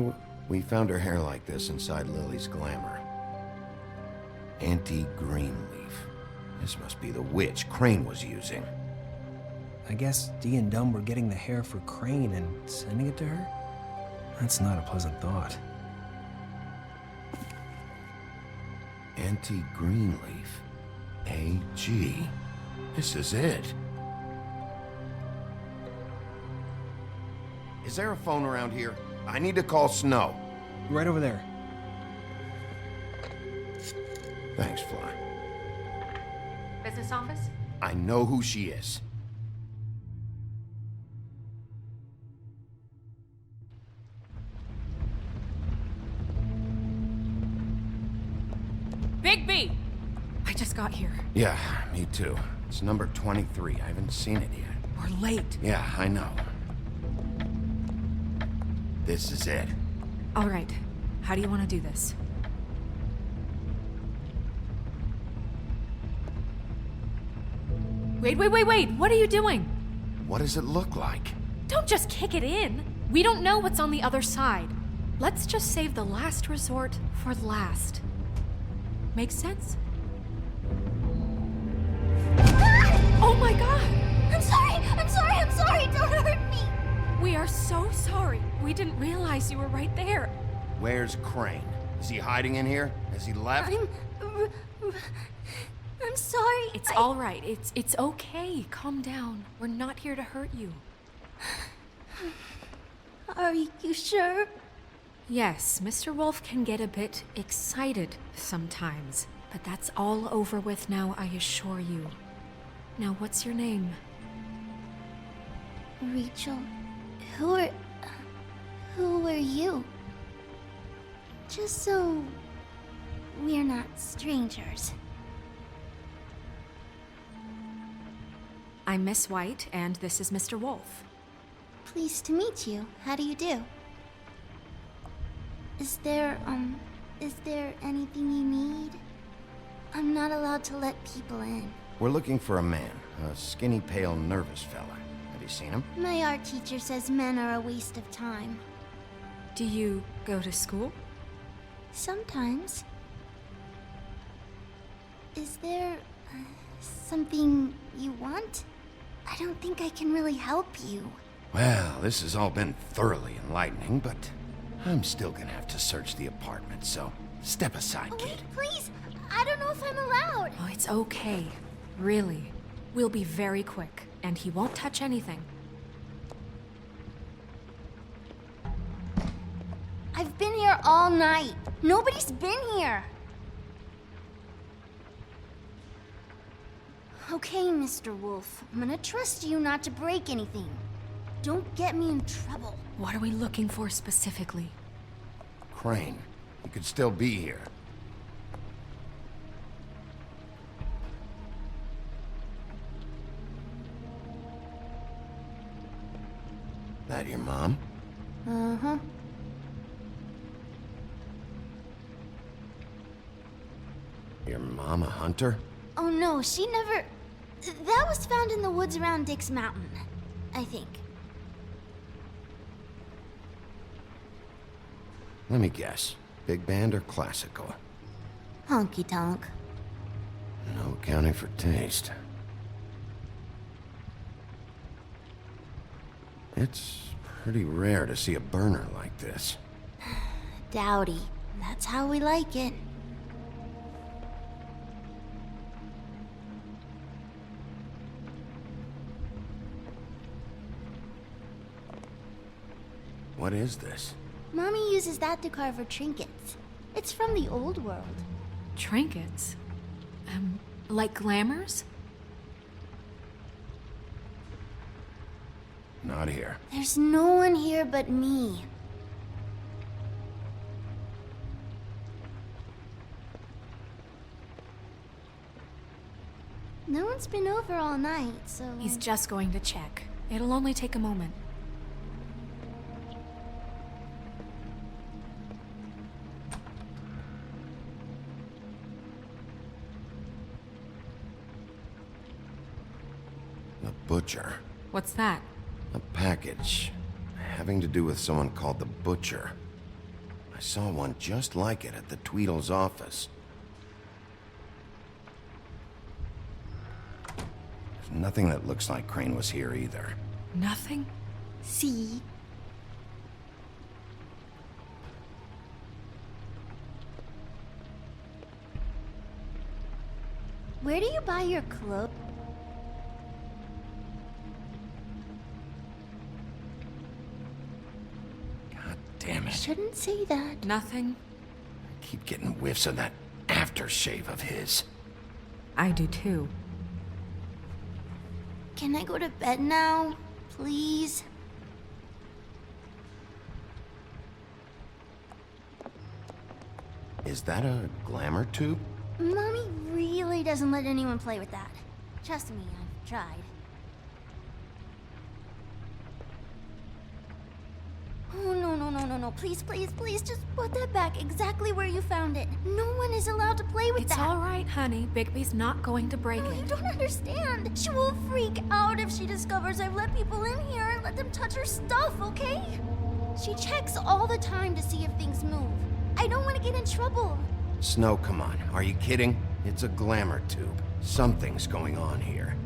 We found her hair like this inside Lily's glamour. Anti-Greenleaf. This must be the witch Crane was using. I guess Dee and Dumb were getting the hair for Crane and sending it to her? That's not a pleasant thought. Anti-Greenleaf. AG. This is it. Is there a phone around here? I need to call Snow. Right over there. Thanks, Fly. Business office? I know who she is. Bigby! I just got here. Yeah, me too. It's number 23. I haven't seen it yet. We're late. Yeah, I know. This is it. All right. How do you want to do this? Wait. What are you doing? What does it look like? Don't just kick it in. We don't know what's on the other side. Let's just save the last resort for last. Makes sense? Oh my god! I'm sorry! Don't hurt me! We are so sorry. We didn't realize you were right there. Where's Crane? Is he hiding in here? Has he left? I'm sorry. It's all right. It's okay. Calm down. We're not here to hurt you. Are you sure? Yes, Mr. Wolf can get a bit excited sometimes, but that's all over with now, I assure you. Now, what's your name? Rachel, who are you? Just so we're not strangers. I'm Miss White, and this is Mr. Wolf. Pleased to meet you. How do you do? Is there anything you need? I'm not allowed to let people in. We're looking for a man. A skinny, pale, nervous fella. Have you seen him? My art teacher says men are a waste of time. Do you go to school? Sometimes. Is there something you want? I don't think I can really help you. Well, this has all been thoroughly enlightening, but I'm still gonna have to search the apartment, so step aside, kid. Wait, please! I don't know if I'm allowed! Oh, it's okay. Really. We'll be very quick, and he won't touch anything. I've been here all night. Nobody's been here. Okay, Mr. Wolf. I'm gonna trust you not to break anything. Don't get me in trouble. What are we looking for specifically? Crane. He could still be here. That your mom? Uh-huh. Your mom a hunter? Oh no, she never... That was found in the woods around Dick's Mountain, I think. Let me guess. Big band or classical? Honky tonk. No accounting for taste. It's pretty rare to see a burner like this. Dowdy. That's how we like it. What is this? Mommy uses that to carve her trinkets. It's from the old world. Trinkets? Like glamours? Not here. There's no one here but me. No one's been over all night, so... He's just going to check. It'll only take a moment. The butcher. What's that? A package. Having to do with someone called the Butcher. I saw one just like it at the Tweedle's office. There's nothing that looks like Crane was here either. Nothing? See? Where do you buy your clothes? Damn it. Shouldn't say that. Nothing? Keep getting whiffs of that aftershave of his. I do too. Can I go to bed now? Please? Is that a glamour tube? Mommy really doesn't let anyone play with that. Trust me, I've tried. Oh, no. Please, just put that back exactly where you found it. No one is allowed to play with that. It's all right, honey. Bigby's not going to break No, it. you don't understand. She will freak out if she discovers I've let people in here and let them touch her stuff, okay? She checks all the time to see if things move. I don't want to get in trouble. Snow, come on. Are you kidding? It's a glamour tube. Something's going on here.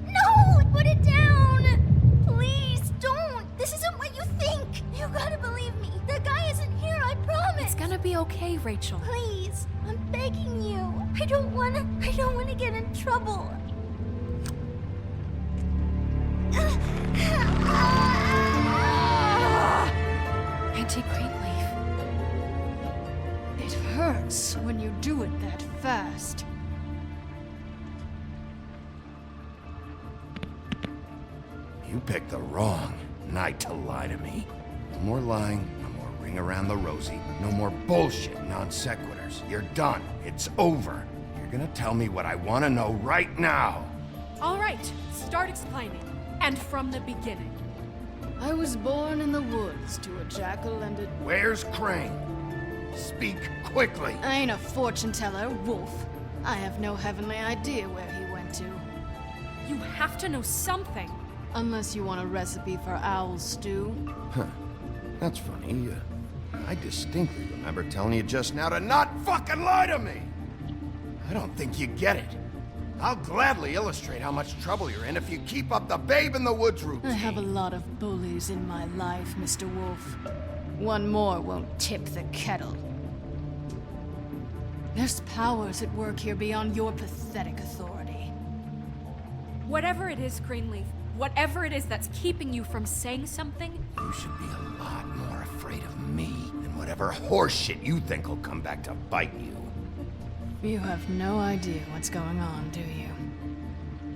No! Put it down! Please, don't! This isn't what you think! You gotta believe me. The guy isn't here, I promise! It's gonna be okay, Rachel. Please, I'm begging you. I don't wanna get in trouble. Auntie Greenleaf. It hurts when you do it that fast. You picked the wrong night to lie to me. No more lying, no more ring around the rosy, no more bullshit non sequiturs. You're done. It's over. You're gonna tell me what I want to know right now. All right, start explaining. And from the beginning. I was born in the woods to a jackal and a... Where's Crane? Speak quickly. I ain't a fortune teller, Wolf. I have no heavenly idea where he went to. You have to know something. Unless you want a recipe for owl stew. Huh. That's funny. I distinctly remember telling you just now to not fucking lie to me! I don't think you get it. I'll gladly illustrate how much trouble you're in if you keep up the babe in the woods routine. I have a lot of bullies in my life, Mr. Wolf. One more won't tip the kettle. There's powers at work here beyond your pathetic authority. Whatever it is, Greenleaf, whatever it is that's keeping you from saying something... You should be a lot more afraid of me than whatever horseshit you think will come back to bite you. You have no idea what's going on, do you?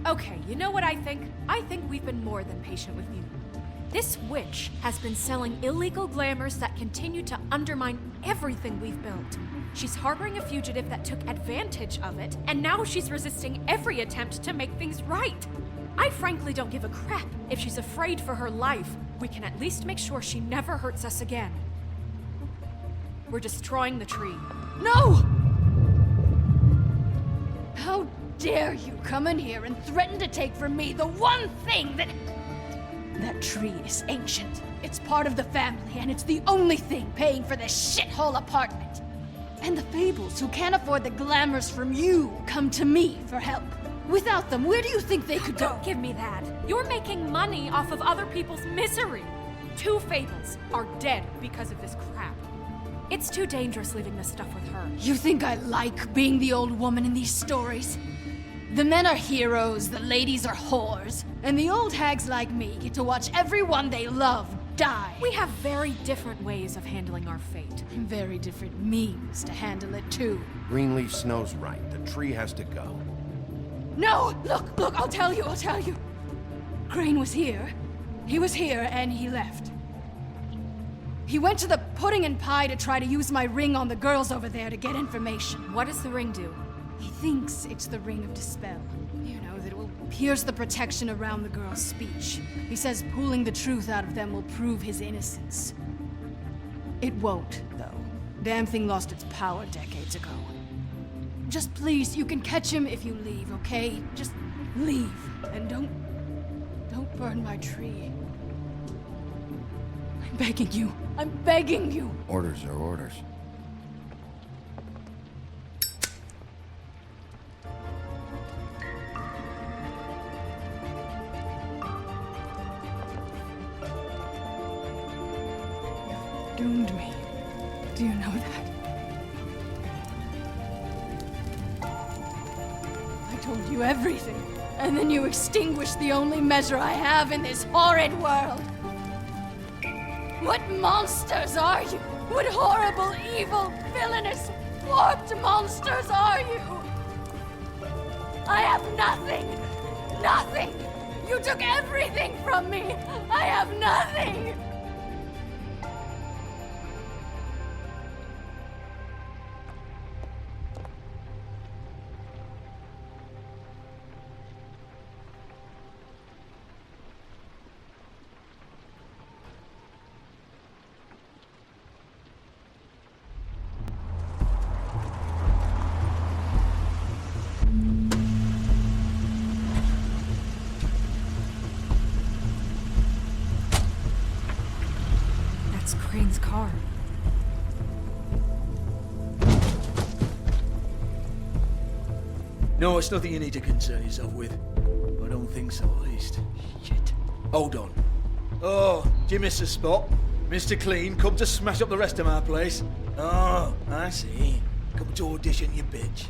Okay, you know what I think? I think we've been more than patient with you. This witch has been selling illegal glamours that continue to undermine everything we've built. She's harboring a fugitive that took advantage of it, and now she's resisting every attempt to make things right. I frankly don't give a crap if she's afraid for her life. We can at least make sure she never hurts us again. We're destroying the tree. No! How dare you come in here and threaten to take from me the one thing that... That tree is ancient. It's part of the family, and it's the only thing paying for this shithole apartment. And the Fables, who can't afford the glamours from you, come to me for help. Without them, where do you think they could go? Don't give me that. You're making money off of other people's misery. 2 Fables are dead because of this crap. It's too dangerous leaving this stuff with her. You think I like being the old woman in these stories? The men are heroes, the ladies are whores, and the old hags like me get to watch everyone they love die. We have very different ways of handling our fate. Very different means to handle it, too. Greenleaf Snow's right. The tree has to go. No! Look, I'll tell you. Crane was here. He was here, and he left. He went to the pudding and pie to try to use my ring on the girls over there to get information. What does the ring do? He thinks it's the ring of dispel. You know, that it will pierce the protection around the girls' speech. He says pulling the truth out of them will prove his innocence. It won't, though. Damn thing lost its power decades ago. Just please, you can catch him if you leave, okay? Just leave, and don't burn my tree. I'm begging you. I'm begging you. Orders are orders. Doomed me. Do you know that? I told you everything, and then you extinguished the only measure I have in this horrid world. What monsters are you? What horrible, evil, villainous, warped monsters are you? I have nothing! Nothing! You took everything from me! I have nothing! Crane's car. No, it's nothing you need to concern yourself with. I don't think so, at least. Shit. Hold on. Oh, do you miss a spot? Mr. Clean, come to smash up the rest of my place. Oh, I see. Come to audition, you bitch.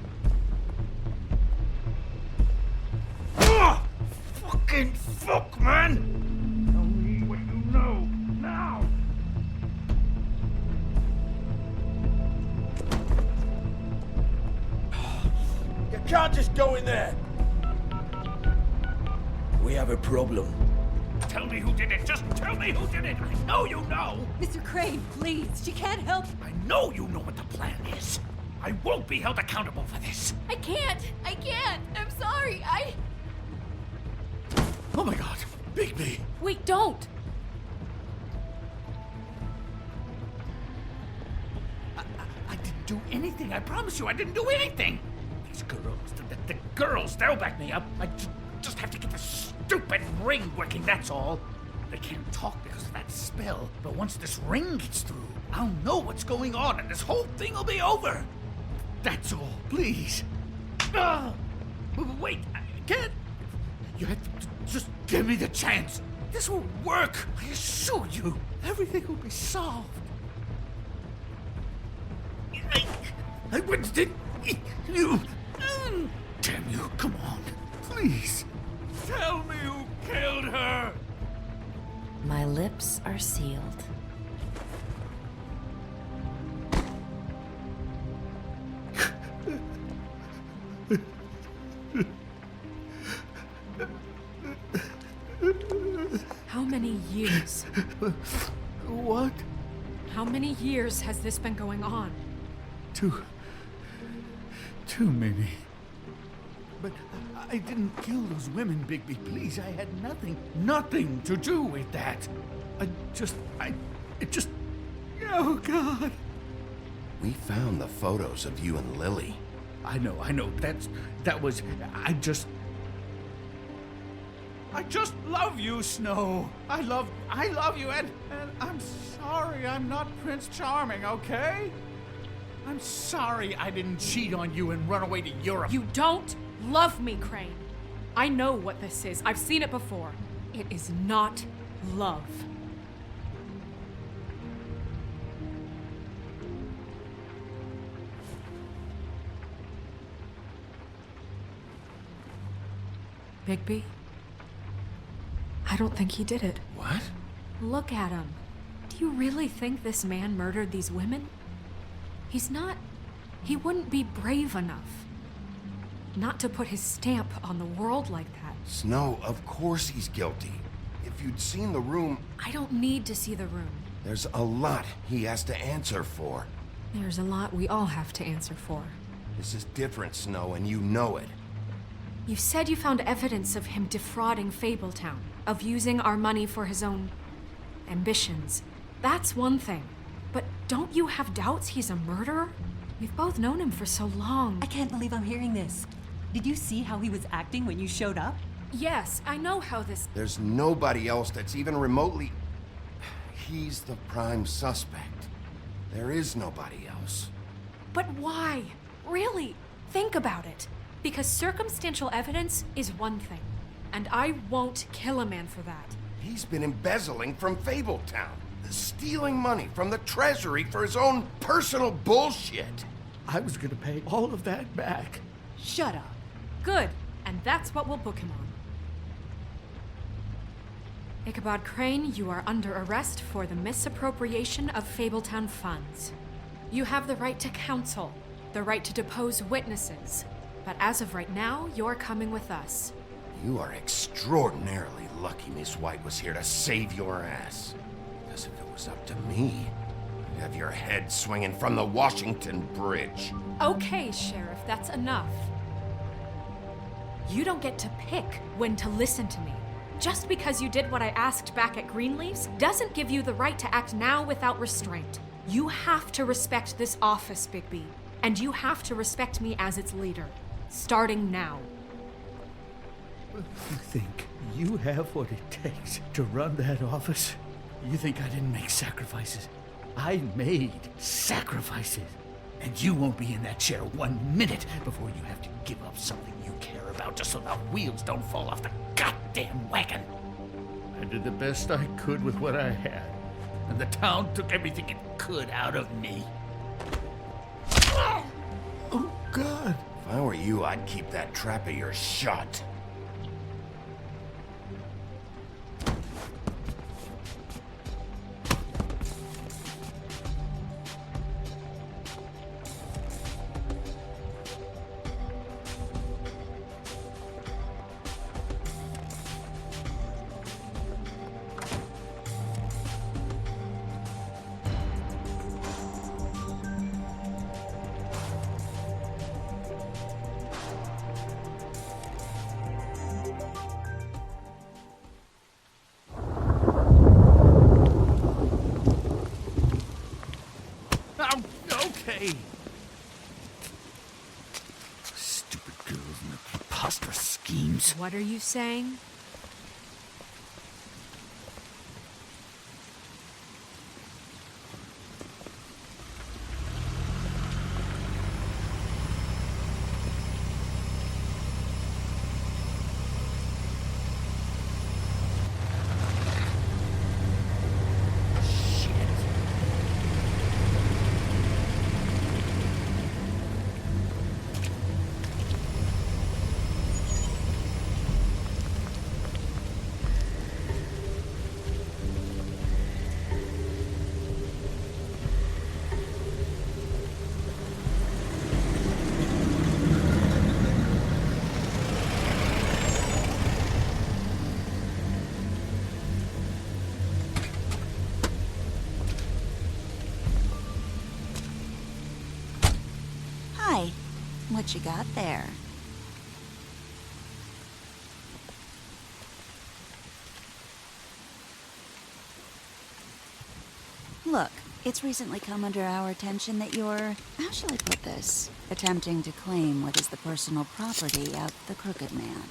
Oh! Fucking fuck, man! Tell me what you know, now! You can't just go in there! We have a problem. Tell me who did it. Just tell me who did it. I know you know. Mr. Crane, please. She can't help. I know you know what the plan is. I won't be held accountable for this. I can't. I'm sorry. Oh my God, Bigby. Wait, don't. I didn't do anything. I promise you, I didn't do anything. These girls, the girls, they'll back me up. I just have to get this stupid ring working, that's all. They can't talk because of that spell, but once this ring gets through, I'll know what's going on and this whole thing will be over. That's all, please. Wait, I can't. You have to just give me the chance. This will work. I assure you, everything will be solved. I Winston, you. Damn you, come on, please. Tell me who killed her. My lips are sealed. How many years? What? How many years has this been going on? Too many. But I didn't kill those women, Bigby. Please, I had nothing to do with that. Oh, God. We found the photos of you and Lily. I know. I just love you, Snow. I love you, and I'm sorry I'm not Prince Charming, okay? I'm sorry I didn't cheat on you and run away to Europe. You don't love me, Crane. I know what this is. I've seen it before. It is not love. Bigby? I don't think he did it. What? Look at him. Do you really think this man murdered these women? He wouldn't be brave enough. Not to put his stamp on the world like that. Snow, of course he's guilty. If you'd seen the room... I don't need to see the room. There's a lot he has to answer for. There's a lot we all have to answer for. This is different, Snow, and you know it. You said you found evidence of him defrauding Fabletown, of using our money for his own ambitions. That's one thing. But don't you have doubts he's a murderer? We've both known him for so long. I can't believe I'm hearing this. Did you see how he was acting when you showed up? Yes, I know how this... There's nobody else that's even remotely... He's the prime suspect. There is nobody else. But why? Really? Think about it. Because circumstantial evidence is one thing. And I won't kill a man for that. He's been embezzling from Fabletown. Stealing money from the treasury for his own personal bullshit. I was gonna pay all of that back. Shut up. Good. And that's what we'll book him on. Ichabod Crane, you are under arrest for the misappropriation of Fabletown funds. You have the right to counsel, the right to depose witnesses. But as of right now, you're coming with us. You are extraordinarily lucky Miss White was here to save your ass. Because if it was up to me, you'd have your head swinging from the Washington Bridge. Okay, Sheriff, that's enough. You don't get to pick when to listen to me. Just because you did what I asked back at Greenleaf's doesn't give you the right to act now without restraint. You have to respect this office, Bigby. And you have to respect me as its leader. Starting now. You think you have what it takes to run that office? You think I didn't make sacrifices? I made sacrifices. And you won't be in that chair 1 minute before you have to give up something you care about just so the wheels don't fall off the goddamn wagon. I did the best I could with what I had, and the town took everything it could out of me. Oh, God. If I were you, I'd keep that trap of yours shut. Okay. Stupid girls and their preposterous schemes. What are you saying? Hi. What you got there? Look, it's recently come under our attention that you're, how shall I put this, attempting to claim what is the personal property of the Crooked Man.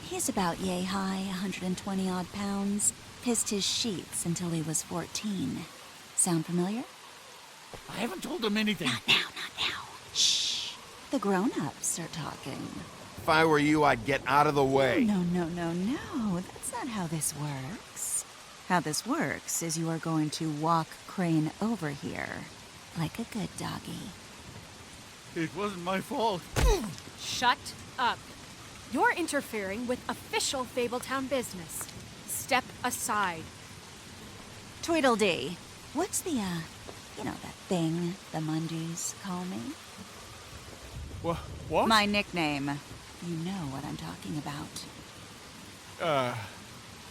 He's about yay high, 120 odd pounds, pissed his sheets until he was 14. Sound familiar? I haven't told them anything. Not now, not now. Shh. The grown-ups are talking. If I were you, I'd get out of the way. No, that's not how this works. How this works is you are going to walk Crane over here, like a good doggy. It wasn't my fault. Shut up. You're interfering with official Fabletown business. Step aside. Tweedledee. What's the, you know that thing the Mundies call me? What? My nickname. You know what I'm talking about.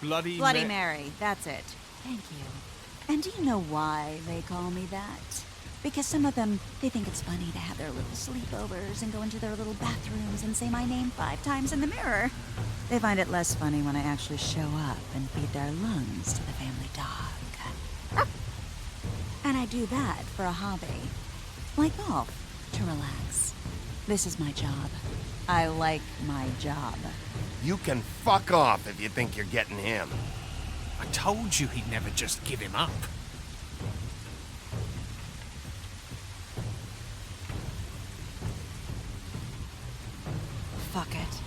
Bloody Mary, that's it. Thank you. And do you know why they call me that? Because some of them, they think it's funny to have their little sleepovers and go into their little bathrooms and say my name 5 times in the mirror. They find it less funny when I actually show up and feed their lungs to the family dog. And I do that for a hobby. Like golf, to relax. This is my job. I like my job. You can fuck off if you think you're getting him. I told you he'd never just give him up. Fuck it.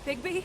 Bigby?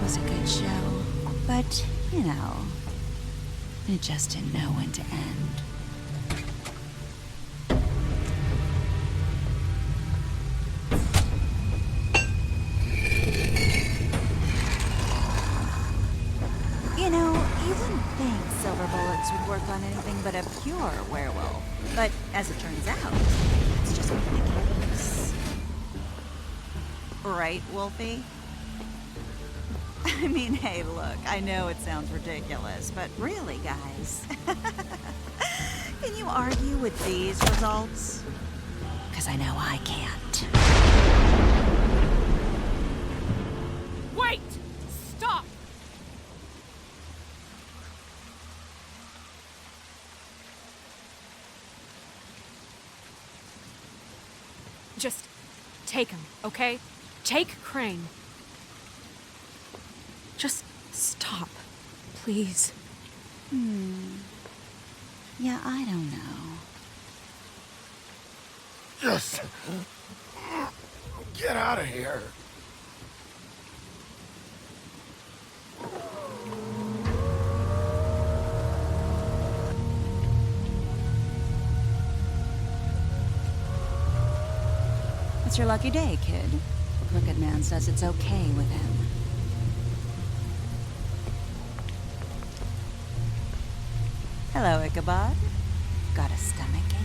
was a good show. But, you know, it just didn't know when to end. You know, you wouldn't think silver bullets would work on anything but a pure werewolf. But as it turns out, that's just not the case. Right, Wolfie? I mean, hey, look, I know it sounds ridiculous, but really, guys, can you argue with these results? Because I know I can't. Wait! Stop! Just take him, okay? Take Crane. Just stop, please. Yeah, I don't know. Just get out of here. It's your lucky day, kid. The Crooked Man says it's okay with him. Hello, Ichabod. Got a stomachache?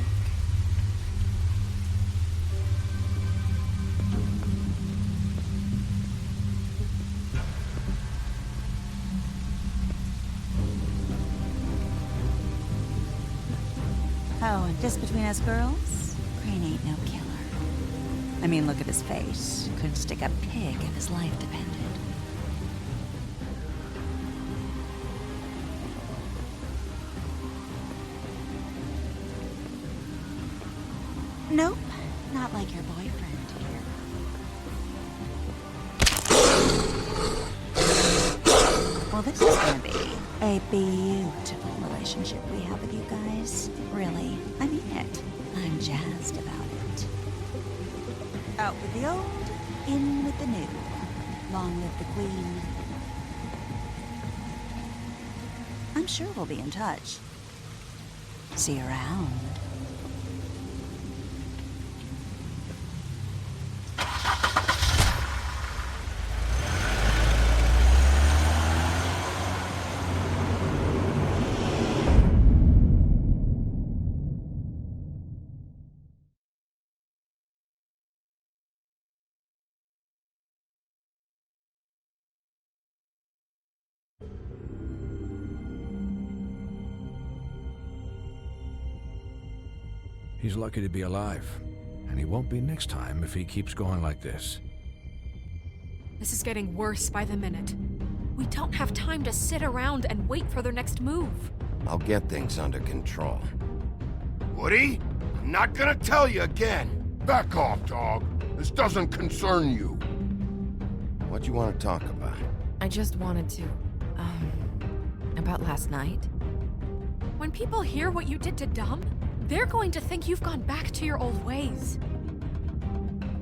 Oh, and just between us girls, Crane ain't no killer. I mean, look at his face. Could stick a pig if his life depended. Nope, not like your boyfriend here. Well, this is gonna be a beautiful relationship we have with you guys. Really, I mean it. I'm jazzed about it. Out with the old, in with the new. Long live the Queen. I'm sure we'll be in touch. See you around. He's lucky to be alive, and he won't be next time if he keeps going like this. This is getting worse by the minute. We don't have time to sit around and wait for their next move. I'll get things under control. Woody, I'm not gonna tell you again. Back off, dog. This doesn't concern you. What do you want to talk about? I just wanted to, about last night. When people hear what you did to Dom, they're going to think you've gone back to your old ways.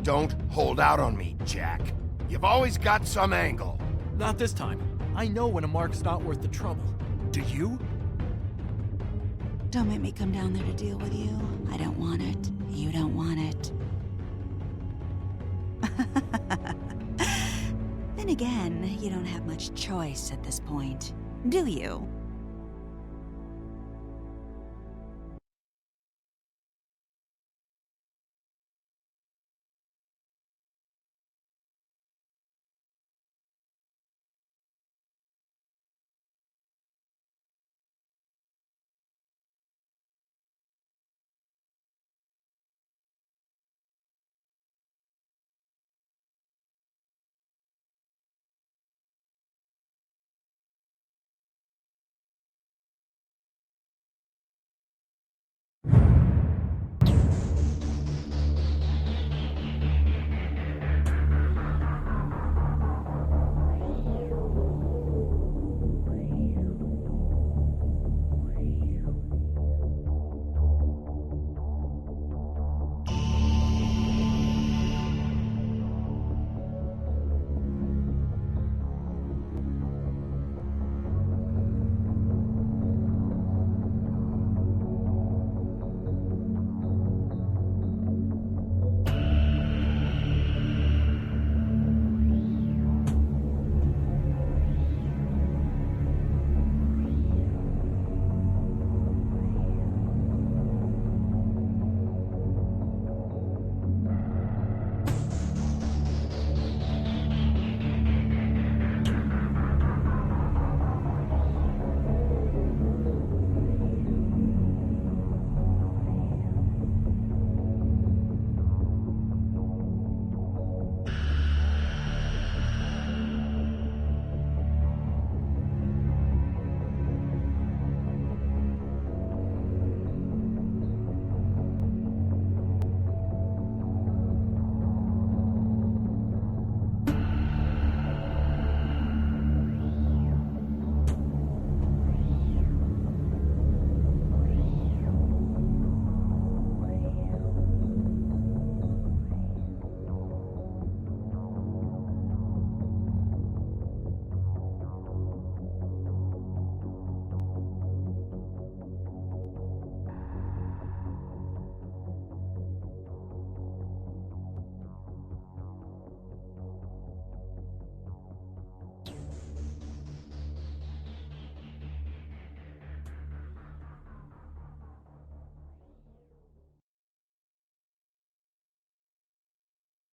Don't hold out on me, Jack. You've always got some angle. Not this time. I know when a mark's not worth the trouble. Do you? Don't make me come down there to deal with you. I don't want it. You don't want it. Then again, you don't have much choice at this point, do you?